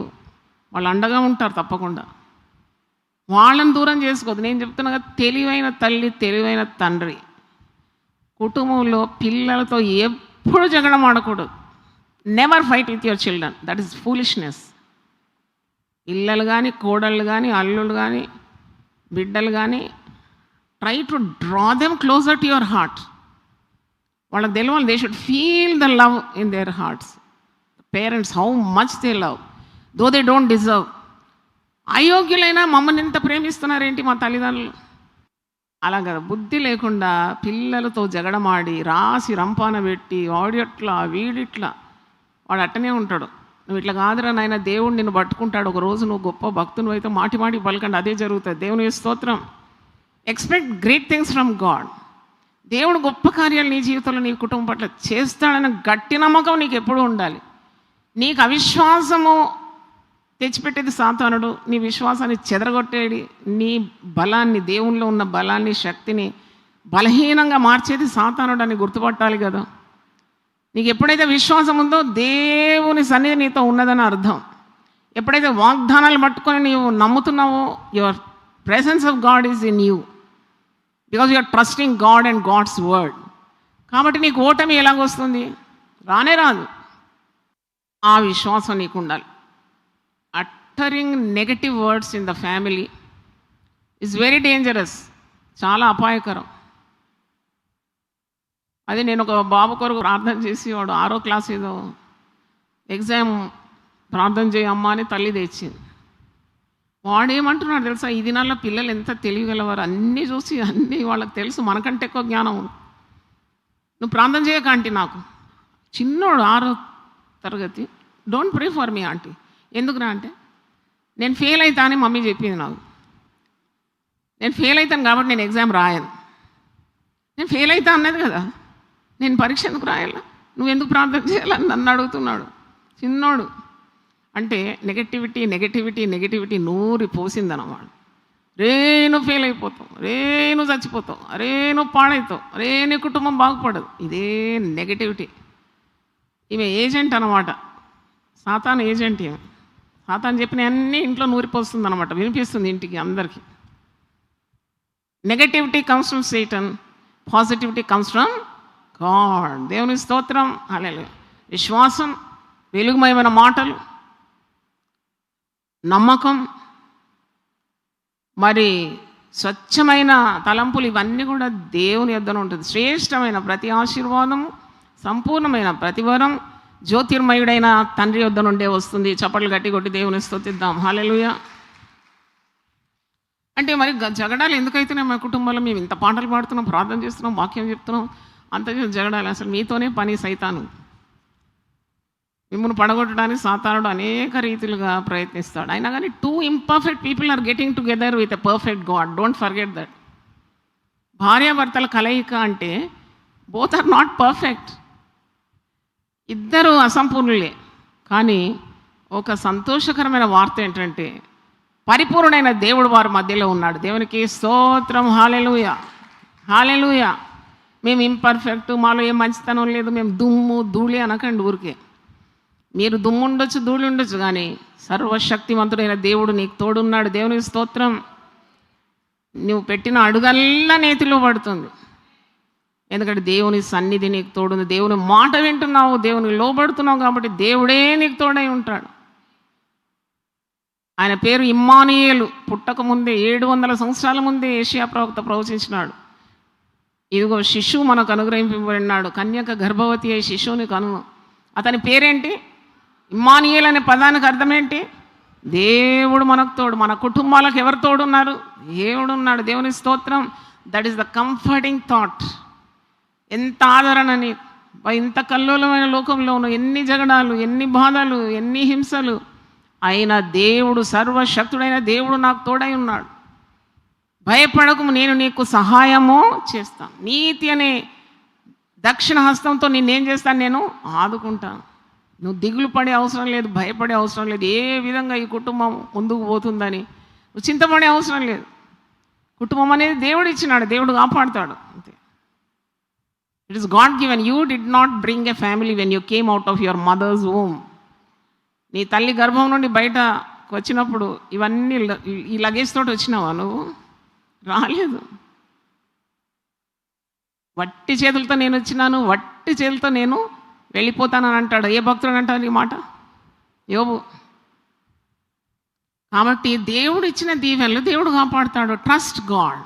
వాళ్ళు అండగా ఉంటారు తప్పకుండా. వాళ్ళని దూరం చేసుకోవద్దు. నేను చెప్తున్నా కదా, తెలివైన తల్లి, తెలివైన తండ్రి కుటుంబంలో పిల్లలతో ఎప్పుడు జగడం ఆడకూడదు. Never fight with your children, that is foolishness. పిల్లలు కానీ, కోడళ్ళు కానీ, అల్లుళ్ళు కానీ, బిడ్డలు కానీ, try to draw them closer to your heart. వాళ్ళకి తెలవాలి, they should feel the love in their hearts. Parents how much they love though they don't deserve. అయోగ్యులైనా మమ్మల్ని ఎంత ప్రేమిస్తున్నారేంటి మా తల్లిదండ్రులు? అలా కదా, బుద్ధి లేకుండా పిల్లలతో జగడమాడి రాసి రంపాన పెట్టి వాడిట్లా వీడిట్లా వాడు అట్టనే ఉంటాడు. నువ్వు ఇట్లా కాదురా నాయన, దేవుడు నిన్ను పట్టుకుంటాడు. ఒక రోజు నువ్వు గొప్ప భక్తులు అయితే మాటి పలకండి, అదే జరుగుతుంది. దేవుని స్తోత్రం. Expect great things from God. దేవుడు గొప్ప కార్యాలు నీ జీవితంలో, నీ కుటుంబం పట్ల చేస్తాడన్న గట్టి నమ్మకం నీకు ఎప్పుడూ ఉండాలి. నీకు అవిశ్వాసము తెచ్చిపెట్టేది సాతానుడు. నీ విశ్వాసాన్ని చెదరగొట్టేది, నీ బలాన్ని, దేవునిలో ఉన్న బలాన్ని, శక్తిని బలహీనంగా మార్చేది సాతానుడు అని గుర్తుపట్టాలి కదా. నీకు ఎప్పుడైతే విశ్వాసం ఉందో దేవుని సన్నిధి నీతో ఉన్నదని అర్థం. ఎప్పుడైతే వాగ్దానాలు పట్టుకొని నీవు నమ్ముతున్నావో, your presence of God is in you, because you're trusting God and God's word. కాబట్టి నీకు ఓటమి ఎలాగొస్తుంది? రానే రాదు. ఆ విశ్వాసం నీకు ఉండాలి. Uttering negative words in the family is very dangerous, చాలా అపాయకరం. అది నేను ఒక బాబు కొరకు ప్రార్థన చేసి, వాడు 6వ క్లాస్ ఏదో ఎగ్జామ్ ప్రార్థన చేయమ్మా అని తల్లి తెచ్చింది. వాడేమంటున్నాడు తెలుసా, ఈ దినాల్లో పిల్లలు ఎంత తెలియగలవారు, అన్నీ చూసి అన్నీ వాళ్ళకి తెలుసు, మనకంటే ఎక్కువ జ్ఞానం ఉంది. నువ్వు ప్రార్థన చేయక ఆంటీ, నాకు చిన్నోడు 6వ తరగతి, don't pray for me aunty. ఎందుకురా అంటే, నేను ఫెయిల్ అవుతా అని మమ్మీ చెప్పింది నాకు. నేను ఫెయిల్ అవుతాను కాబట్టి నేను ఎగ్జామ్ రాయను. నేను ఫెయిల్ అవుతా అన్నది కదా, నేను పరీక్ష ఎందుకు రాయాలా, నువ్వు ఎందుకు ప్రార్థన చేయాలని నన్ను అడుగుతున్నాడు చిన్నోడు. అంటే నెగటివిటీ నెగటివిటీ నెగటివిటీ నూరి పోసిందన్నమాట. రే నువ్వు ఫెయిల్ అయిపోతావు, రే నువ్వు చచ్చిపోతావు, అరే నువ్వు పాడవుతావు, అరే నీ కుటుంబం బాగుపడదు, ఇదే నెగటివిటీ. ఈమె ఏజెంట్ అనమాట, సాతాను ఏజెంట్. ఈమె సాతాను చెప్పిన అన్నీ ఇంట్లో నూరిపోస్తుంది అనమాట, వినిపిస్తుంది ఇంటికి అందరికీ. Negativity comes from Satan, positivity comes from God. దేవుని స్తోత్రం. హల్లెలూయా. విశ్వాసం, వెలుగుమయమైన మాటలు, నమ్మకం, మరి స్వచ్ఛమైన తలంపులు, ఇవన్నీ కూడా దేవుని యొద్దన ఉంటుంది. శ్రేష్టమైన ప్రతి ఆశీర్వాదము, సంపూర్ణమైన ప్రతివరం జ్యోతిర్మయుడైన తండ్రి యొద్ద నుండే వస్తుంది. చప్పట్లు గట్టి కొట్టి దేవుని స్తుతిద్దాం. హల్లెలూయా. అంటే మరి జగడాలు ఎందుకైతున్నాయి మా కుటుంబంలో? మేము ఇంత పాటలు పాడుతున్నాం, ప్రార్థన చేస్తున్నాం, వాక్యం చెప్తున్నాం, అంత జగడాలు. అసలు మీతోనే పని సైతాను. మిమ్మల్ని పడగొట్టడానికి సాతానుడు అనేక రీతిలుగా ప్రయత్నిస్తాడు. అయినా కానీ 2 imperfect people are getting together with a perfect God. Don't forget that. భార్యాభర్తల కలయిక అంటే బోత్ ఆర్ నాట్ పర్ఫెక్ట్, ఇద్దరు అసంపూర్ణులే. కానీ ఒక సంతోషకరమైన వార్త ఏంటంటే, పరిపూర్ణమైన దేవుడు వారి మధ్యలో ఉన్నాడు. దేవునికి స్తోత్రం. హల్లెలూయా, హల్లెలూయా. మేము ఇంపర్ఫెక్ట్, మాలో ఏం మంచితనం లేదు, మేము దుమ్ము ధూళి అనకండి ఊరికే. మీరు దుమ్ము ఉండొచ్చు, ధూళి ఉండొచ్చు, కానీ సర్వశక్తివంతుడైన దేవుడు నీకు తోడున్నాడు. దేవునికి స్తోత్రం. నువ్వు పెట్టిన అడుగల్లా నేతిలో పడుతుంది, ఎందుకంటే దేవుని సన్నిధి నీకు తోడుంది. దేవుని మాట వింటున్నావు, దేవునికి లోబడుతున్నావు, కాబట్టి దేవుడే నీకు తోడై ఉంటాడు. ఆయన పేరు ఇమ్మానుయేలు. పుట్టక ముందే 700 సంవత్సరాల ముందే ఏషియా ప్రవక్త ప్రవచించినాడు, ఇదిగో శిశువు మనకు అనుగ్రహింపబడినాడు, కన్యక గర్భవతి అయి శిశువుని కను. అతని పేరేంటి? ఇమ్మానుయేల్ అనే పదానికి అర్థం ఏంటి? దేవుడు మనకు తోడు. మన కుటుంబాలకు ఎవరు తోడున్నారు? దేవుడు ఉన్నాడు. దేవుని స్తోత్రం. That is the comforting thought. ఎంత ఆదరణని, ఇంత కల్లోలమైన లోకంలోనూ ఎన్ని జగడాలు, ఎన్ని బాధలు, ఎన్ని హింసలు అయినా దేవుడు, సర్వశక్తుడైన దేవుడు నాకు తోడై ఉన్నాడు. భయపడకు, నేను నీకు సహాయము చేస్తాను. నీతి అనే దక్షిణ హస్తంతో నిన్నేం చేస్తాను? నేను ఆదుకుంటాను. నువ్వు దిగులు పడే అవసరం లేదు, భయపడే అవసరం లేదు. ఏ విధంగా ఈ కుటుంబం ముందుకు పోతుందని నువ్వు చింతపడే అవసరం లేదు. కుటుంబం అనేది దేవుడు ఇచ్చినాడు, దేవుడు కాపాడుతాడు అంతే. It is God given. You did not bring a family when you came out of your mother's home. నీ తల్లి గర్భం నుండి బయటకు వచ్చినప్పుడు ఇవన్నీ ఈ లగేజ్ తోటి వచ్చినావా? నువ్వు రాలేదు. వట్టి చేతులతో నేను వచ్చినాను, వట్టి చేతులతో నేను వెళ్ళిపోతానని అంటాడు. ఏ భక్తుడు అంటాడు ఈ మాట? యోబు. కాబట్టి దేవుడు ఇచ్చిన దీవెనలు దేవుడు కాపాడుతాడు. Trust God.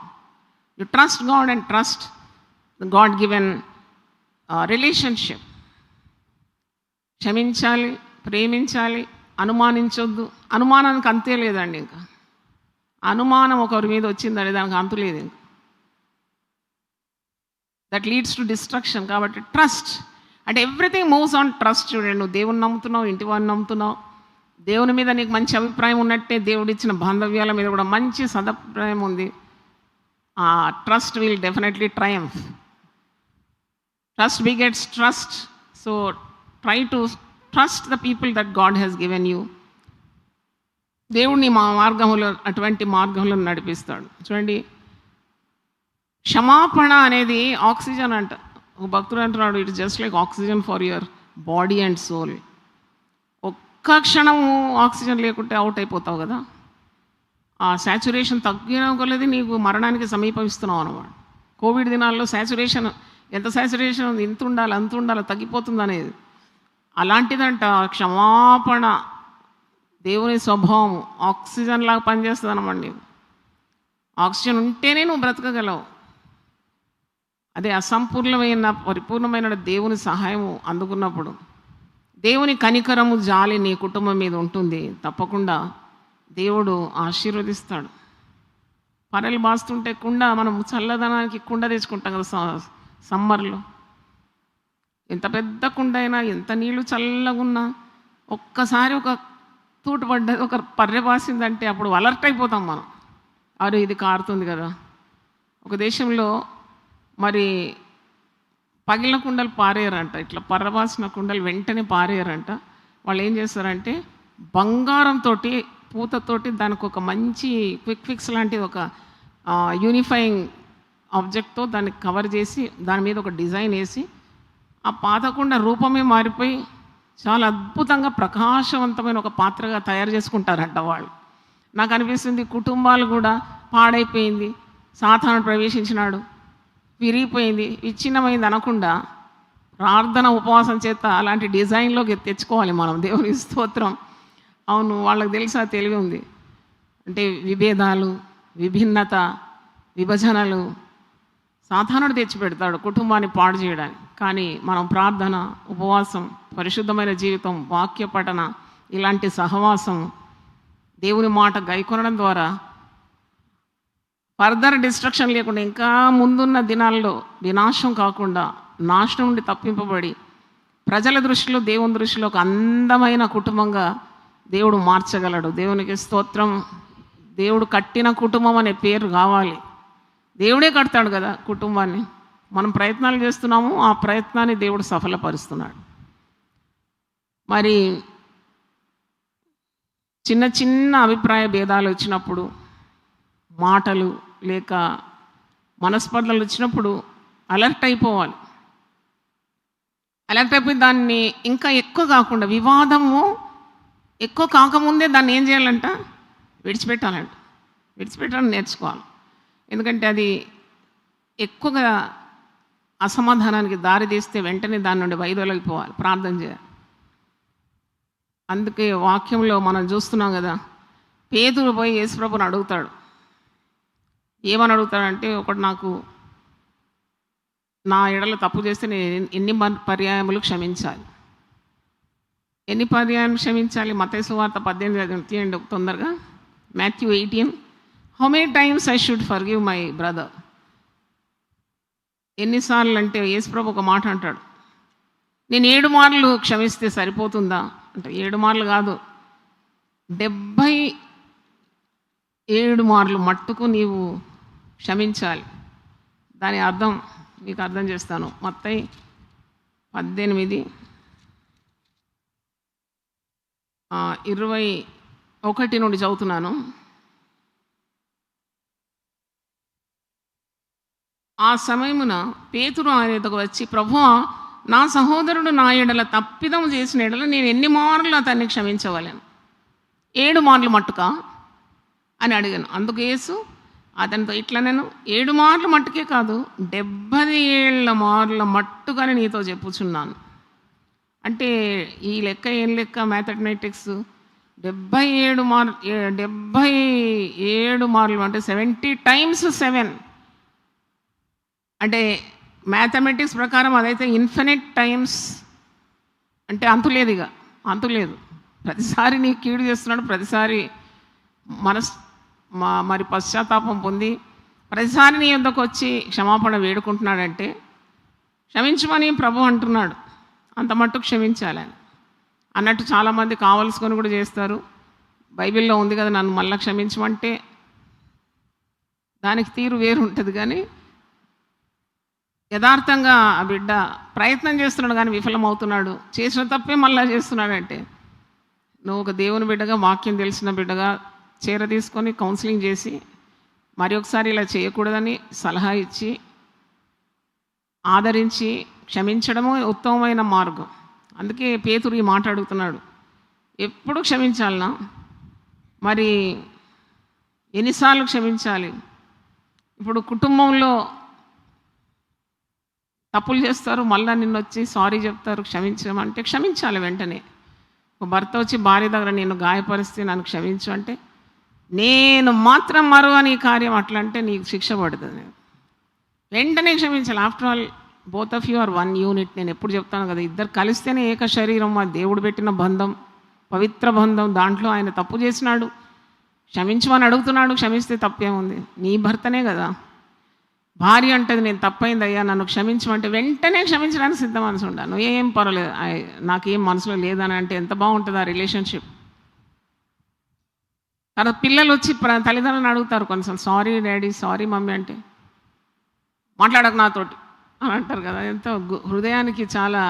You trust God and trust God given relationship. క్షమించాలి, ప్రేమించాలి, అనుమానించొద్దు. అనుమానానికి అంతే లేదండి. ఇంకా అనుమానం ఒకరి మీద వచ్చిందండి, దానికి అంతు లేదు. ఇంకా దట్ లీడ్స్ టు డిస్ట్రక్షన్. కాబట్టి ట్రస్ట్. అంటే ఎవ్రీథింగ్ మూవ్స్ ఆన్ ట్రస్ట్. చూడండి, నువ్వు దేవుని నమ్ముతున్నావు, ఇంటి వాడిని నమ్ముతున్నావు, దేవుని మీద నీకు మంచి అభిప్రాయం ఉన్నట్టే దేవుడు ఇచ్చిన బాంధవ్యాల మీద కూడా మంచి సదభిప్రాయం ఉంది. ఆ trust will definitely Triumph. Trust begets trust. So try to trust the people that God has given you. దేవుడిని మా మార్గంలో అటువంటి మార్గంలో నడిపిస్తాడు. చూడండి, క్షమాపణ అనేది ఆక్సిజన్ అంట. ఒక భక్తుడు అంటున్నాడు, it just like oxygen for your body and soul. ఒక్క క్షణము ఆక్సిజన్ లేకుంటే అవుట్ అయిపోతావు కదా. ఆ శాచురేషన్ తగ్గిన కొలది నీకు మరణానికి సమీపిస్తున్నావు అన్నమాట. కోవిడ్ దినాల్లో శాచురేషన్, ఎంత శాచురేషన్ ఉంది, ఇంత ఉండాలి అంత ఉండాలి, తగ్గిపోతుంది అనేది. అలాంటిదంట క్షమాపణ. దేవుని స్వభావం ఆక్సిజన్ లాగా పనిచేస్తుంది అన్నమాట. నీకు ఆక్సిజన్ ఉంటేనే నువ్వు బ్రతకగలవు. అదే అసంపూర్ణమైన పరిపూర్ణమైన దేవుని సహాయము అందుకున్నప్పుడు దేవుని కనికరము జాలి నీ కుటుంబం మీద ఉంటుంది. తప్పకుండా దేవుడు ఆశీర్వదిస్తాడు. పరలు బాస్తుంటే కుండ, మనం చల్లదనానికి కుండ తెచ్చుకుంటాం కదా సమ్మర్లో. ఎంత పెద్ద కుండ అయినా, ఎంత నీళ్లు చల్లగా ఉన్నా, ఒక్కసారి ఒక తూటు పడ్డది, ఒక పర్రె బాసిందంటే అప్పుడు అలర్ట్ అయిపోతాం మనం. అరే ఇది కారుతుంది కదా. ఒక దేశంలో మరి పగిలిన కుండలు పారేయరంట. ఇట్లా పర్రబాసిన కుండలు వెంటనే పారేయరంట. వాళ్ళు ఏం చేస్తారంటే బంగారంతో పూతతోటి దానికి ఒక మంచి క్విక్ ఫిక్స్ లాంటిది, ఒక యూనిఫైయింగ్ ఆబ్జెక్ట్తో దాన్ని కవర్ చేసి దాని మీద ఒక డిజైన్ వేసి ఆ పాతకుండ రూపమే మారిపోయి చాలా అద్భుతంగా ప్రకాశవంతమైన ఒక పాత్రగా తయారు చేసుకుంటారంట వాళ్ళు. నాకు అనిపిస్తుంది కుటుంబాలు కూడా పాడైపోయింది, సాతానుడు ప్రవేశించినాడు, విరిగిపోయింది, విచ్ఛిన్నమైంది అనకుండా ప్రార్థన ఉపవాసం చేత అలాంటి డిజైన్లోకి తెచ్చుకోవాలి మనం. దేవుని స్తోత్రం. అవును, వాళ్ళకి తెలుసా, తెలివి ఉంది. అంటే విభేదాలు, విభిన్నత, విభజనలు సాతానుడు తెచ్చిపెడతాడు కుటుంబాన్ని పాడు చేయడానికి. కానీ మనం ప్రార్థన, ఉపవాసం, పరిశుద్ధమైన జీవితం, వాక్య పఠన, ఇలాంటి సహవాసం, దేవుని మాట గైకొనడం ద్వారా ఫర్దర్ డిస్ట్రక్షన్ లేకుండా ఇంకా ముందున్న దినాల్లో వినాశం కాకుండా నాశనం నుండి తప్పింపబడి ప్రజల దృష్టిలో, దేవుని దృష్టిలో ఒక అందమైన కుటుంబంగా దేవుడు మార్చగలడు. దేవునికి స్తోత్రం. దేవుడు కట్టిన కుటుంబం అనే పేరు కావాలి. దేవుడే కడతాడు కదా కుటుంబాన్ని. మనం ప్రయత్నాలు చేస్తున్నాము, ఆ ప్రయత్నాన్ని దేవుడు సఫలపరుస్తున్నాడు. మరి చిన్న చిన్న అభిప్రాయ భేదాలు వచ్చినప్పుడు, మాటలు లేక మనస్పర్ధలు వచ్చినప్పుడు అలర్ట్ అయిపోవాలి. అలర్ట్ అయిపోయి దాన్ని ఇంకా ఎక్కువ కాకుండా, వివాదము ఎక్కువ కాకముందే దాన్ని ఏం చేయాలంట, విడిచిపెట్టాలంట. విడిచిపెట్టాలని నేర్చుకోవాలి. ఎందుకంటే అది ఎక్కువగా అసమాధానానికి దారి తీస్తే వెంటనే దాని నుండి వైదొలగిపోవాలి, ప్రార్థన చేయాలి. అందుకే వాక్యంలో మనం చూస్తున్నాం కదా, పేతురు పోయి యేసుప్రభుని అడుగుతాడు. ఏమని అడుగుతాడంటే, ఒకటి నాకు నా ఎడల తప్పు చేస్తే నేను ఎన్ని పర్యాయములు క్షమించాలి, ఎన్ని పర్యాయం క్షమించాలి? మత్తయి సువార్త 18 తీయండి తొందరగా. Matthew 18. How many times I should forgive my brother? ఎన్నిసార్లు అంటే యేసుప్రభు ఒక మాట అంటాడు, నేను 7 మార్లు క్షమిస్తే సరిపోతుందా అంటే 7 మార్లు కాదు, 77 మార్లు మట్టుకు నీవు క్షమించాలి. దాని అర్థం మీకు అర్థం చేస్తాను. మత్తయి 18:21 నుండి చదువుతున్నాను. ఆ సమయమున పేతురు ఆయన ఎదుగు వచ్చి, ప్రభువా, నా సహోదరుడు నా ఎడల తప్పిదం చేసిన ఎడల నేను ఎన్ని మార్లు అతన్ని క్షమించవలను? 7 మార్లు మట్టుకా అని అడిగాను. అందుకు యేసు అతనితో ఇట్లా, నేను 7 మార్లు మట్టుకే కాదు, 77 మార్ల మట్టుగానే నీతో చెప్పుచున్నాను. అంటే ఈ లెక్క ఏం లెక్క? మ్యాథమెటిక్స్. 77 మార్లు అంటే 70 times 7. అంటే మ్యాథమెటిక్స్ ప్రకారం అదైతే ఇన్ఫినిట్ టైమ్స్, అంటే అంతులేదు, ఇక అంతులేదు. ప్రతిసారి నీ కీడు చేస్తున్నాడు, ప్రతిసారి మరి పశ్చాత్తాపం పొంది ప్రతిసారి నీ యొద్దకు వచ్చి క్షమాపణ వేడుకుంటున్నాడంటే క్షమించమని ప్రభు అంటున్నాడు. అంత మట్టుకు క్షమించాలి అన్నట్టు చాలామంది కావలసుకొని కూడా చేస్తారు. బైబిల్లో ఉంది కదా నన్ను మళ్ళీ క్షమించమంటే, దానికి తీరు వేరు ఉంటుంది. కానీ యథార్థంగా ఆ బిడ్డ ప్రయత్నం చేస్తున్నాడు కానీ విఫలమవుతున్నాడు, చేసిన తప్పే మళ్ళీ చేస్తున్నాడంటే, నువ్వు ఒక దేవుని బిడ్డగా, వాక్యం తెలిసిన బిడ్డగా తీసుకొని కౌన్సిలింగ్ చేసి మరి ఒకసారి ఇలా చేయకూడదని సలహా ఇచ్చి ఆదరించి క్షమించడము ఉత్తమమైన మార్గం. అందుకే పేతురు ఈ మాట అడుగుతున్నాడు, ఎప్పుడు క్షమించాలనా? మరి ఎన్నిసార్లు క్షమించాలి? ఇప్పుడు కుటుంబంలో తప్పులు చేస్తారు, మళ్ళీ నిన్ను వచ్చి సారీ చెప్తారు, క్షమించమంటే క్షమించాలి వెంటనే. ఒక భర్త వచ్చి భార్య దగ్గర నేను గాయపరిస్తే నన్ను క్షమించు అంటే, నేను మాత్రం మరువని కార్యం అట్లా అంటే నీకు శిక్ష పడుతుంది. వెంటనే క్షమించాలి. After all both of you are one unit. నేను ఎప్పుడు చెప్తాను కదా, ఇద్దరు కలిస్తేనే ఏక శరీరం. ఆ దేవుడు పెట్టిన బంధం, పవిత్ర బంధం. దాంట్లో ఆయన తప్పు చేసినాడు, క్షమించమని అడుగుతున్నాడు, క్షమిస్తే తప్పేముంది? నీ భర్తనే కదా. భార్య అంటది నేను తప్పైంది అయ్యా నన్ను క్షమించమంటే వెంటనే క్షమించడానికి సిద్ధ మనసు ఉండాలి. నువ్వు ఏం పర్వాలేదు, నాకేం మనసులో లేదని అంటే ఎంత బాగుంటుంది ఆ రిలేషన్షిప్. తర్వాత పిల్లలు వచ్చి తల్లిదండ్రులను అడుగుతారు కొన్నిసార్లు, సారీ డాడీ, సారీ మమ్మీ అంటే, మాట్లాడక నాతోటి అని అంటారు కదా. ఎంతో హృదయానికి చాలా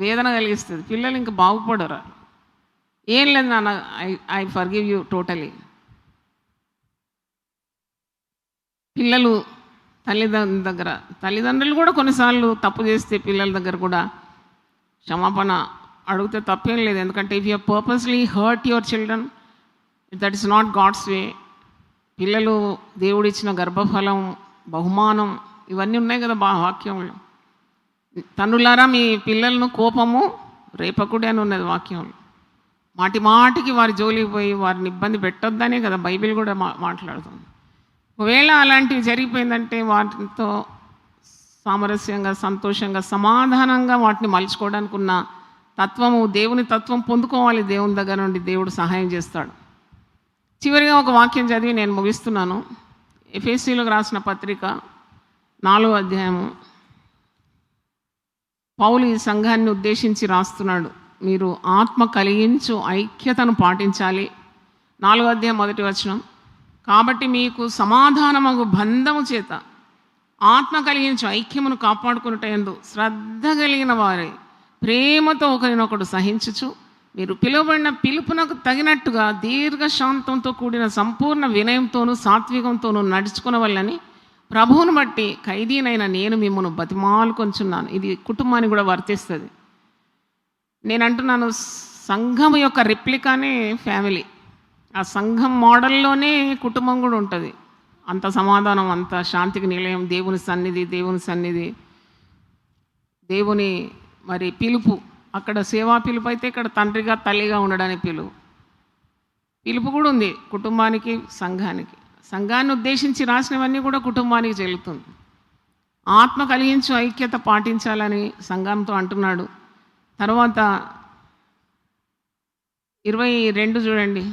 వేదన కలిగిస్తుంది. పిల్లలు ఇంకా బాగుపడరు. ఏం లేదు నాన్న, ఐ ఫర్గివ్ యూ టోటలీ. పిల్లలు తల్లిదండ్రులు కూడా కొన్నిసార్లు తప్పు చేస్తే పిల్లల దగ్గర కూడా క్షమాపణ అడిగితే తప్పేం లేదు. ఎందుకంటే if you purposely hurt your children, that is not God's way. పిల్లలు దేవుడిచ్చిన గర్భఫలం, బహుమానం, ఇవన్నీ ఉన్నాయి కదా వాక్యంలో. తండ్రులారా మీ పిల్లలను కోపము రేపకుడే అని ఉన్నది వాక్యంలో. మాటి మాటికి వారి జోలికి పోయి వారిని ఇబ్బంది పెట్టొద్దనే కదా బైబిల్ కూడా మాట్లాడుతుంది. ఒకవేళ అలాంటివి జరిగిపోయిందంటే వాటితో సామరస్యంగా, సంతోషంగా, సమాధానంగా వాటిని మలుచుకోవడానికి ఉన్న తత్వము, దేవుని తత్వం పొందుకోవాలి. దేవుని దగ్గర నుండి దేవుడు సహాయం చేస్తాడు. చివరిగా ఒక వాక్యం చదివి నేను ముగిస్తున్నాను. ఎఫెసీయులకు రాసిన పత్రిక 4వ అధ్యాయము. పౌలు ఈ సంఘాన్ని ఉద్దేశించి రాస్తున్నాడు, మీరు ఆత్మ కలిగించు ఐక్యతను పాటించాలి. 4వ అధ్యాయం 1వ వచనం. కాబట్టి మీకు సమాధానమగు బంధము చేత ఆత్మ కలిగించు ఐక్యమును కాపాడుకున్నటయందు శ్రద్ధ కలిగిన వారే ప్రేమతో ఒకరినొకడు సహించుచు, మీరు పిలువబడిన పిలుపునకు తగినట్టుగా దీర్ఘశాంతంతో కూడిన సంపూర్ణ వినయంతోనూ సాత్వికంతోనూ నడుచుకునవల్లని ప్రభువును బట్టి ఖైదీనైన నేను మిమ్మల్ని బతిమాలుకొంచున్నాను. ఇది కుటుంబానికి కూడా వర్తిస్తుంది. నేను అంటున్నాను, సంఘం యొక్క రిప్లికానే ఫ్యామిలీ. ఆ సంఘం మోడల్లోనే కుటుంబం కూడా ఉంటుంది. అంత సమాధానం, అంత శాంతికి నిలయం, దేవుని సన్నిధి, దేవుని మరి పిలుపు. అక్కడ సేవా పిలుపు అయితే ఇక్కడ తండ్రిగా తల్లిగా ఉండడానికి పిలుపు కూడా ఉంది కుటుంబానికి, సంఘానికి. సంఘాన్ని ఉద్దేశించి రాసినవన్నీ కూడా కుటుంబానికి చెల్లుతుంది. ఆత్మ కలిగించు ఐక్యత పాటించాలని సంఘంతో అంటున్నాడు. తర్వాత 22 చూడండి.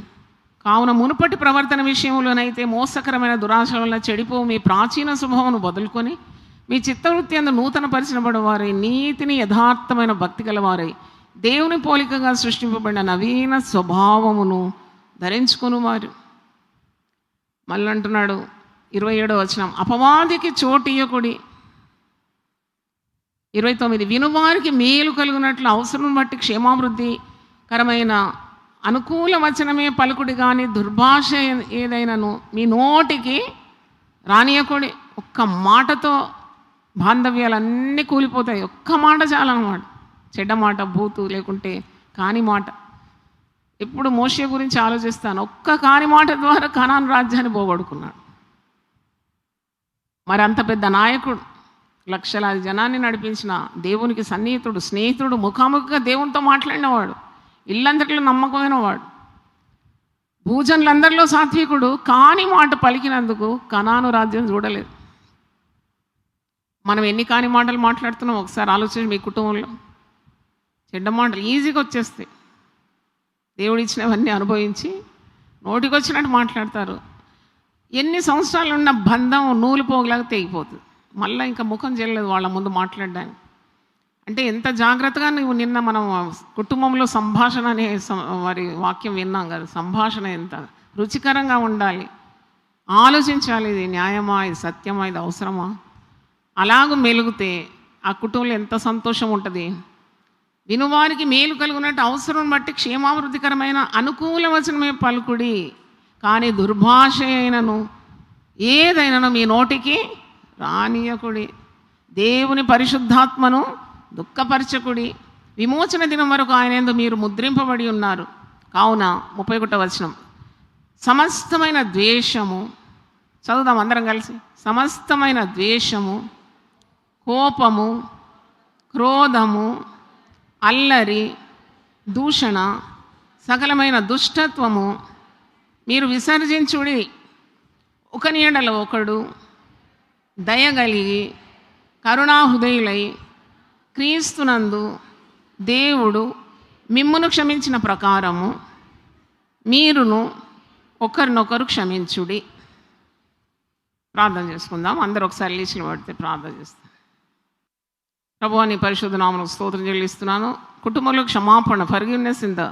కావున మునుపటి ప్రవర్తన విషయంలోనైతే మోసకరమైన దురాశల వల్ల చెడిపో మీ ప్రాచీన స్వభావమును వదులుకొని మీ చిత్తవృత్తి అందు నూతన పరిచినబడి వారై నీతిని యథార్థమైన భక్తి గలవారై దేవుని పోలికగా సృష్టింపబడిన నవీన స్వభావమును ధరించుకుని వారు. మళ్ళీ అంటున్నాడు 27వ వచనం, అపవాదికి చోటు ఇయ్యకుడి. 29, వినువారికి మేలు కలుగునట్లు అవసరం బట్టి క్షేమాభివృద్ధికరమైన అనుకూల వచనమే పలుకుడి కానీ దుర్భాష ఏదైనాను మీ నోటికి రానియకుడి. ఒక్క మాటతో బాంధవ్యాలన్నీ కూలిపోతాయి. ఒక్క మాట చాలన్నమాట. చెడ్డ మాట, బూతు, లేకుంటే కాని మాట. ఎప్పుడు మోషే గురించి ఆలోచిస్తాను. ఒక్క కాని మాట ద్వారా కనాను రాజ్యాన్ని పోగొడుకున్నాడు. మరి అంత పెద్ద నాయకుడు, లక్షలాది జనాన్ని నడిపించిన దేవునికి సన్నిహితుడు, స్నేహితుడు, ముఖాముఖిగా దేవునితో మాట్లాడినవాడు, ఇల్లందరిలో నమ్మకమైన వాడు, భూజనులందరిలో సాత్వికుడు. కాని మాట పలికినందుకు కనాను రాజ్యం చూడలేదు. మనం ఎన్ని కాని మాటలు మాట్లాడుతున్నాం ఒకసారి ఆలోచించి. మీ కుటుంబంలో చెడ్డ మాటలు ఈజీగా వచ్చేస్తాయి. దేవుడు ఇచ్చినవన్నీ అనుభవించి నోటికొచ్చినట్టు మాట్లాడతారు. ఎన్ని సంవత్సరాలు ఉన్న బంధం నూలు పోగులాగా తెగిపోతుంది. మళ్ళీ ఇంకా ముఖం చెల్లలేదు వాళ్ళ ముందు మాట్లాడడానికి. అంటే ఎంత జాగ్రత్తగా నువ్వు నిన్న మనం కుటుంబంలో సంభాషణ అనే వారి వాక్యం విన్నాం కదా. సంభాషణ ఎంత రుచికరంగా ఉండాలి, ఆలోచించాలి. ఇది న్యాయమా, ఇది సత్యమా, ఇది అవసరమా? అలాగూ మెలుగుతే ఆ కుటుంబంలో ఎంత సంతోషం ఉంటుంది. వినువారికి మేలు కలుగునట్టు అవసరం బట్టి క్షేమాభివృద్ధికరమైన అనుకూల వచనమే పలుకుడి, కానీ దుర్భాష అయినను ఏదైనాను మీ నోటికి రానియకుడి. దేవుని పరిశుద్ధాత్మను దుఃఖపరచకుడి. విమోచన దినం వరకు ఆయన యందు మీరు ముద్రింపబడి ఉన్నారు. కావున 31వ వచనం, సమస్తమైన ద్వేషము, చదువుదాం అందరం కలిసి. సమస్తమైన ద్వేషము, కోపము, క్రోధము, అల్లరి, దూషణ, సకలమైన దుష్టత్వము మీరు విసర్జించుడి. ఒకని యెడల ఒకడు దయగలిగి కరుణాహృదయులై క్రీస్తునందు దేవుడు మిమ్మును క్షమించిన ప్రకారము మీరును ఒకరినొకరు క్షమించుడి. ప్రార్థన చేసుకుందాం. అందరూ ఒకసారి లేచి పడితే ప్రార్థన చేస్తాం. ప్రభువా, నీ పరిశుద్ధ నామమునకు స్తోత్రం చెల్లిస్తున్నాను. కుటుంబంలో క్షమాపణ, ఫర్గివ్నెస్ ఇన్ ద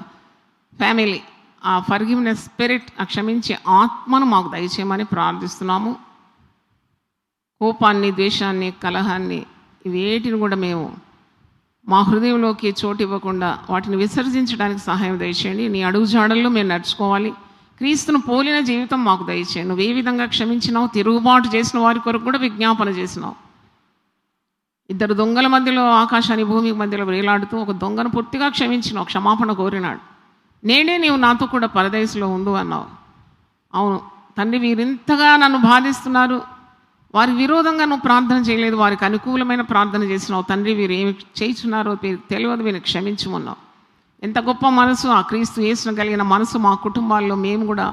ఫ్యామిలీ, ఆ ఫర్గివ్నెస్ స్పిరిట్, ఆ క్షమించే ఆత్మను మాకు దయచేయమని ప్రార్థిస్తున్నాము. కోపాన్ని, ద్వేషాన్ని, కలహాన్ని, ఇవేటిని కూడా మేము మా హృదయంలోకి చోటు ఇవ్వకుండా వాటిని విసర్జించడానికి సహాయం దయచేయండి. నీ అడుగుజాడల్లో మేము నడుచుకోవాలి. క్రీస్తును పోలిన జీవితం మాకు దయచేయండి. నువ్వు ఏ విధంగా క్షమించినావు, తిరుగుబాటు చేసిన వారి కొరకు కూడా విజ్ఞాపన చేసినావు. ఇద్దరు దొంగల మధ్యలో, ఆకాశాన్ని భూమి మధ్యలో వేలాడుతూ ఒక దొంగను పూర్తిగా క్షమించినావు, క్షమాపణ కోరినాడు. నేనే నీవు నాతో కూడా పరదేశంలో ఉండు అన్నావు. అవును తండ్రి, వీరింతగా నన్ను బాధిస్తున్నారు, వారి విరోధంగా నువ్వు ప్రార్థన చేయలేదు, వారికి అనుకూలమైన ప్రార్థన చేసినావు. తండ్రి, వీరు ఏమి చేస్తున్నారో తెలియదు, వీరిని క్షమించమన్నావు. ఎంత గొప్ప మనసు, ఆ క్రీస్తు యేసును కలిగిన మనసు మా కుటుంబాల్లో మేము కూడా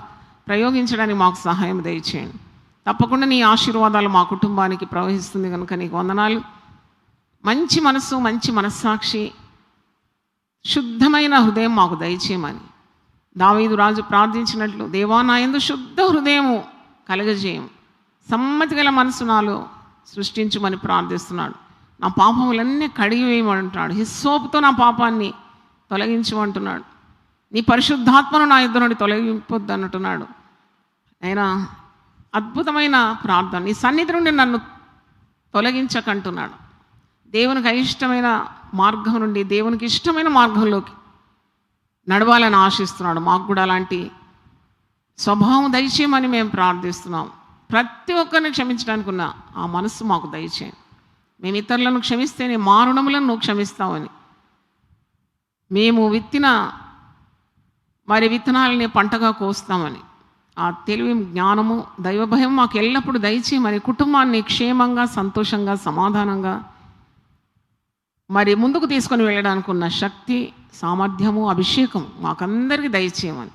ప్రయోగించడానికి మాకు సహాయం దయచేయండి. తప్పకుండా నీ ఆశీర్వాదాలు మా కుటుంబానికి ప్రవహిస్తుంది కనుక నీకు వందనాలు. మంచి మనసు, మంచి మనస్సాక్షి, శుద్ధమైన హృదయం మాకు దయచేయమని దావీదు రాజు ప్రార్థించినట్లు, దేవా నా యందు శుద్ధ హృదయము కలగజేయం, సమ్మతి గల మనసు నాలో సృష్టించుమని ప్రార్థిస్తున్నాడు. నా పాపములన్నీ కడిగివేయమంటున్నాడు. హిస్సోపుతో నా పాపాన్ని తొలగించమంటున్నాడు. నీ పరిశుద్ధాత్మను నా యుద్ధ నుండి తొలగింపొద్దు అంటున్నాడు. అయినా అద్భుతమైన ప్రార్థన, నీ సన్నిధి నుండి నన్ను తొలగించకంటున్నాడు. దేవునికి అయిష్టమైన మార్గం నుండి దేవునికి ఇష్టమైన మార్గంలోకి నడవాలని ఆశిస్తున్నాడు. మాకు కూడా అలాంటి స్వభావం దయచేయమని మేము ప్రార్థిస్తున్నాం. ప్రతి ఒక్కరిని క్షమించడానికి ఉన్న ఆ మనస్సు మాకు దయచేయండి. మేము ఇతరులను క్షమిస్తేనే మా రుణములను నువ్వు క్షమిస్తావని, మేము విత్తిన మరి విత్తనాలని పంటగా కోస్తామని ఆ తెలివి, జ్ఞానము, దైవభయం మాకు ఎల్లప్పుడూ దయచేయమని, కుటుంబాన్ని క్షేమంగా, సంతోషంగా, సమాధానంగా మరి ముందుకు తీసుకొని వెళ్ళడానికి ఉన్న శక్తి, సామర్థ్యము, అభిషేకం మాకందరికీ దయచేయమని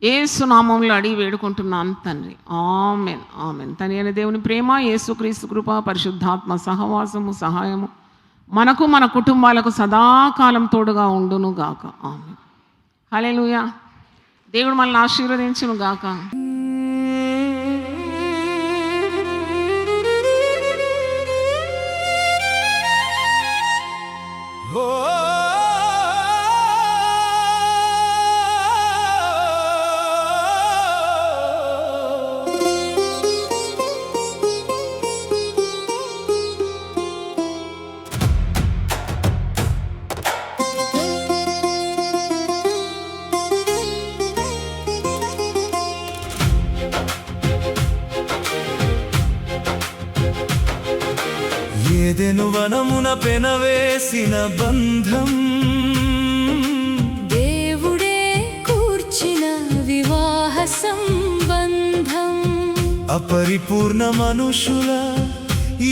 యేసు నామములో అడిగి వేడుకుంటున్నాను తండ్రి. Amen, amen. తండ్రి అయిన దేవుని ప్రేమ, యేసుక్రీస్తు కృప, పరిశుద్ధాత్మ సహవాసము, సహాయము మనకు మన కుటుంబాలకు సదాకాలం తోడుగా ఉండును గాక. ఆమెన్. హల్లెలూయా. దేవుడు మనల్ని ఆశీర్వదించును గాక. ఏదెను వనమున పెనవేసిన బంధం, దేవుడే కూర్చిన వివాహ సంబంధం, అపరిపూర్ణ మనుషుల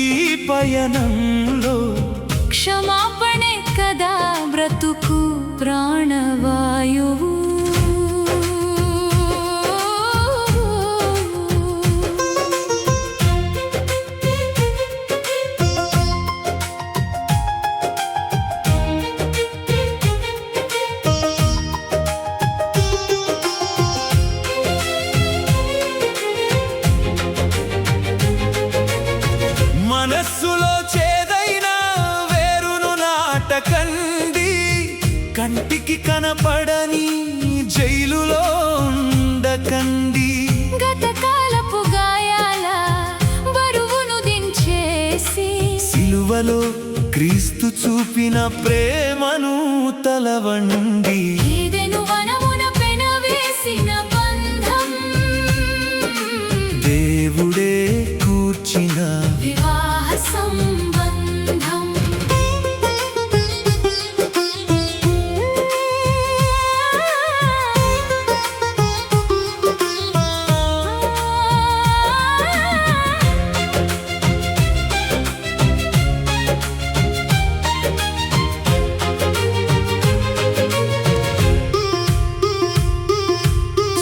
ఈ పయనంలో క్షమాపణే కదా బ్రతుకు ప్రాణవాయువు. మనస్సులో చేదైన వేరును నాట కంటికి కనపడని జైలులో ఉండకండి. గతకాలపు గాయాల బరువును దించేసి సిలువలో క్రీస్తు చూపిన ప్రేమను తలవండి. ఏదెను వనమున పెనవేసిన బంధం దేవుడే కూర్చిన వివాహ సంబంధం.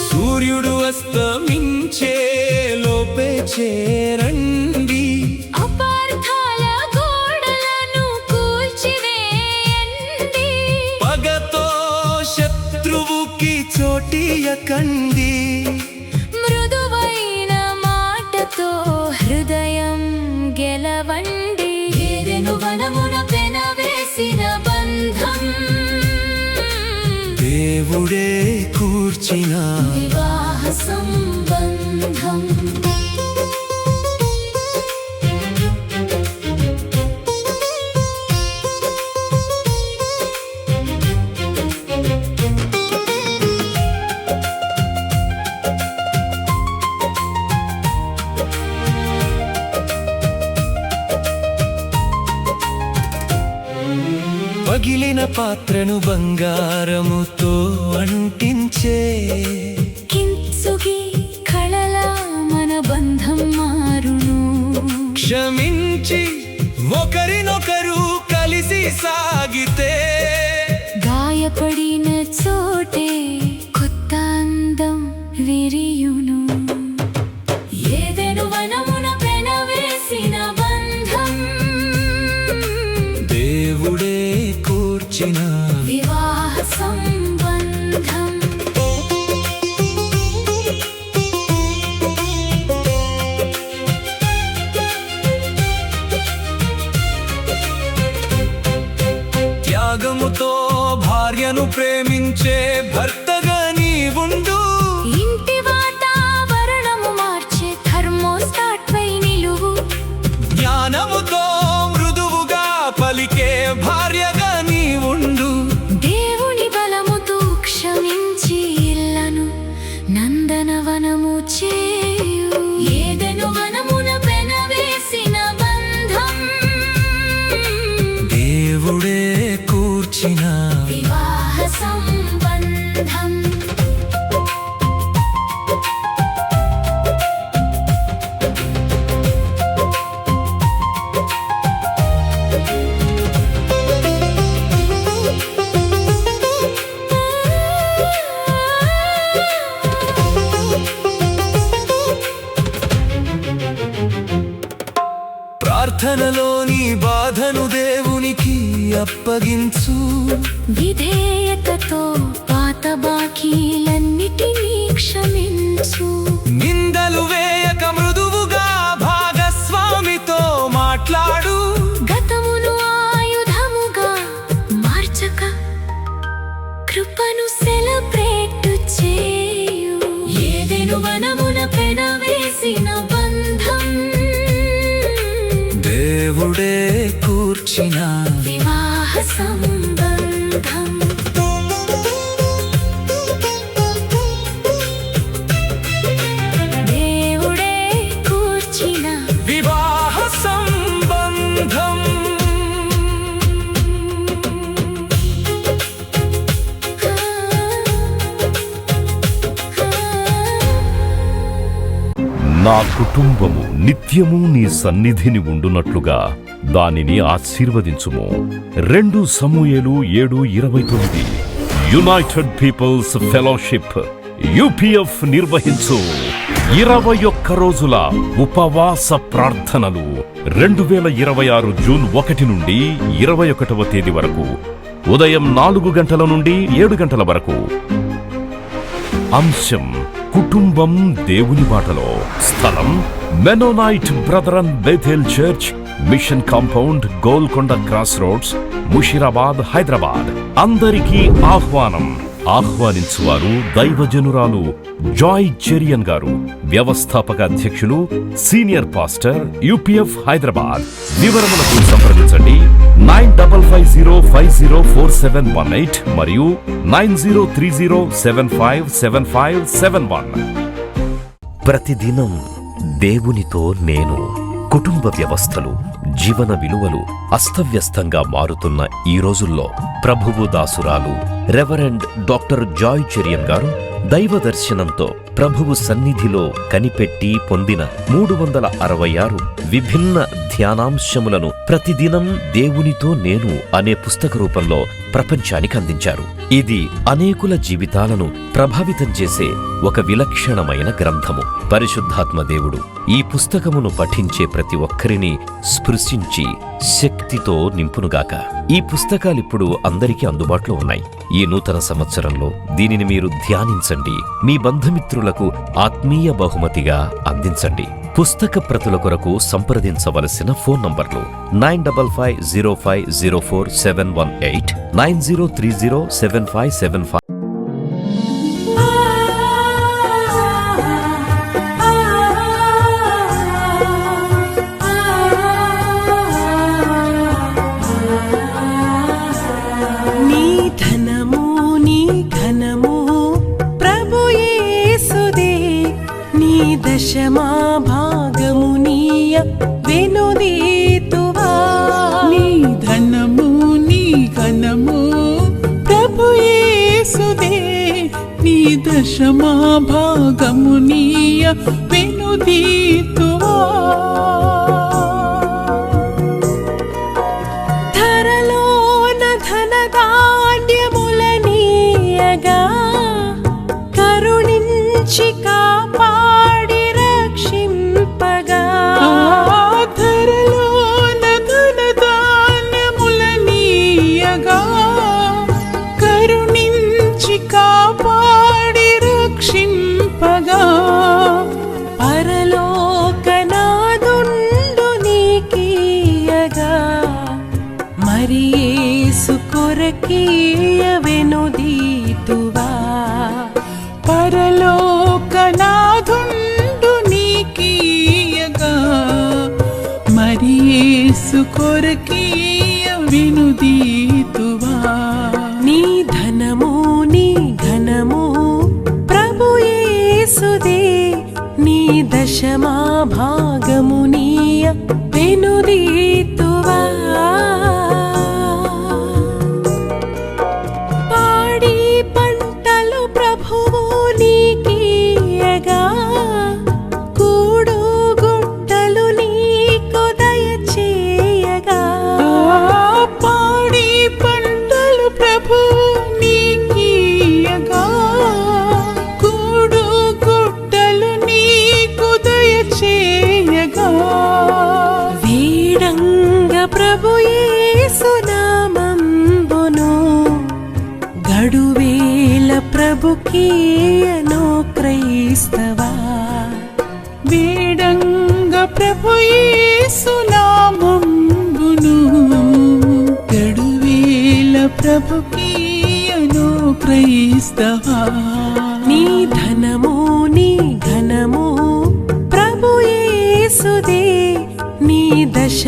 సూర్యుడు అస్తమించే లోపే చేరండి. అపార్థాల గోడలను కూల్చివేయండి. పగతో శత్రువుకి చోటియకండి. మృదువైన మాటతో హృదయం గెలవండి. ఏదెను వనమున పెనవేసిన బంధం దేవుడే కూర్చిన వివాహ సంబంధం. పగిలిన పాత్రను బంగారముతో అంటించే కించుగి కళల మన బంధం మారును. క్షమించి ఒకరినొకరు కలిసి సాగితే గాయపడిన చోటే కొత్త అందం విరియును. ఏదెను వనమున పెనవేసిన బంధం దేవుడే కూర్చిన వివాహ సంబంధం. త్యాగముతో భార్యను ప్రేమించే భర్తగా నీవుండు. ఇంటి వాతావరణము మార్చే థర్మోస్టాట్ పై నిలువు. జ్ఞానముతో మృదువుగా పలికే భార్యగా నీవుండు. దేవుని బలముతో క్షమించి ఇల్లను నందనవనము చేయు. ఏదెను వనమున పెనవేసిన బంధం దేవుడే కూర్చిన వివాహ సంబంధం. ప్రార్థనలోని బాధను దేవునికి అప్పగించు. విధేయతతో పాత బాకీలన్నిటినీ క్షమించు. నిందలు వేయక మృదువుగా భాగస్వామితో మాట్లాడు. గతమును ఆయుధముగా మార్చక కృపను సెలబ్రేట్ చేయు. ఏదెను వనమున పెనవేసిన బంధం దేవుడే కూర్చిన వివాహ సంబంధం. దేవుడే కూర్చిన వివాహ సంబంధం. నా కుటుంబము నిత్యము నీ సన్నిధిని ఉండునట్లుగా దానిని ఆశీర్వదించుము. 2 సమూయేలు 7:29. యునైటెడ్ పీపుల్స్ ఫెలోషిప్ UPF నిర్వహించు 21 రోజుల ఉపవాస ప్రార్థనలు 2026 జూన్ 1 నుండి 21వ తేదీ వరకు ఉదయం 4 గంటల నుండి 7 గంటల వరకు. అంశం కుటుంబం దేవుని బాటలో. స్థలం Mennonite Brethren Bethel church, mission compound, Golconda cross roads, Musheerabad, Hyderabad. అందరికీ ఆహ్వానం. ఆహ్వానించువారు దైవజనురాలు జాయ్ చెరియన్ గారు, వ్యవస్థాపక అధ్యక్షులు, సీనియర్ పాస్టర్, UPF హైదరాబాద్. వివరములకు సంప్రదించండి 9550504718 మరియు 9030757571. ప్రతిదినం దేవునితో నేను. కుటుంబ వ్యవస్థలు, జీవన విలువలు అస్తవ్యస్తంగా మారుతున్న ఈ రోజుల్లో ప్రభువు దాసురాలు రెవరెండ్ డాక్టర్ జాయ్ చెరియన్ గారు దైవ దర్శనంతో ప్రభువు సన్నిధిలో కనిపెట్టి పొందిన 366 విభిన్న ధ్యానాంశములను ప్రతిదినం దేవునితో నేను అనే పుస్తక రూపంలో ప్రపంచానికి అందించారు. ఇది అనేకుల జీవితాలను ప్రభావితం చేసే ఒక విలక్షణమైన గ్రంథము. పరిశుద్ధాత్మ దేవుడు ఈ పుస్తకమును పఠించే ప్రతి ఒక్కరిని స్పృశించి శక్తితో నింపునుగాక. ఈ పుస్తకాలిప్పుడు అందరికీ అందుబాటులో ఉన్నాయి. ఈ నూతన సంవత్సరంలో దీనిని మీరు ధ్యానించండి, మీ బంధుమిత్రులకు ఆత్మీయ బహుమతిగా అందించండి. పుస్తక ప్రతుల కొరకు సంప్రదించవలసిన ఫోన్ నంబర్లు 9550504718, 90307575. నీ ధనము నీ ఘనము ప్రభు యేసుదే, నీ దశమా భాగము నీయ వెనుదీతువా. నీ ధనము నీ ఘనము ప్రభు యేసుదే, నీ దశమా భాగము నీయ వెనుదీతువా. ధరలోన ధనధాన్యములనీయగా కరుణించి కాపాడి రక్షింపగా. ధరలోన ధనధాన్యములనీయగా కరుణించి కాపాడి రక్షింపగా. పరలోకనాదుండు నీకీయగా మరి యేసు కొరకీయ వెనుదీతువా. పరలోకనాథుండు నీకీయగా మరి యేసు కొరకీయ వినుదీతువా. నీ ధనము నీ ఘనము ప్రభు యేసుదే, నీ దశమా భాగము నీయ వెనుదీతువా. పాడి పంటలు ప్రభువు నీకీయగా కూడు గుట్టలు నీకు దయచేయగా. పాడి పంటలు ప్రభు నీకీయగా కూడు గుట్టలు నీకు దయచేయగా. వీడంగ ప్రభు యేసు నామంబును గడువేల ప్రభుకీయను క్రైస్తవా. వేడంగ ప్రభు యేసు నామంబును గడువేల ప్రభుకీయను క్రైస్తవా. నీ ధనము నీ ఘనము ప్రభు యేసుదే, నీ దశ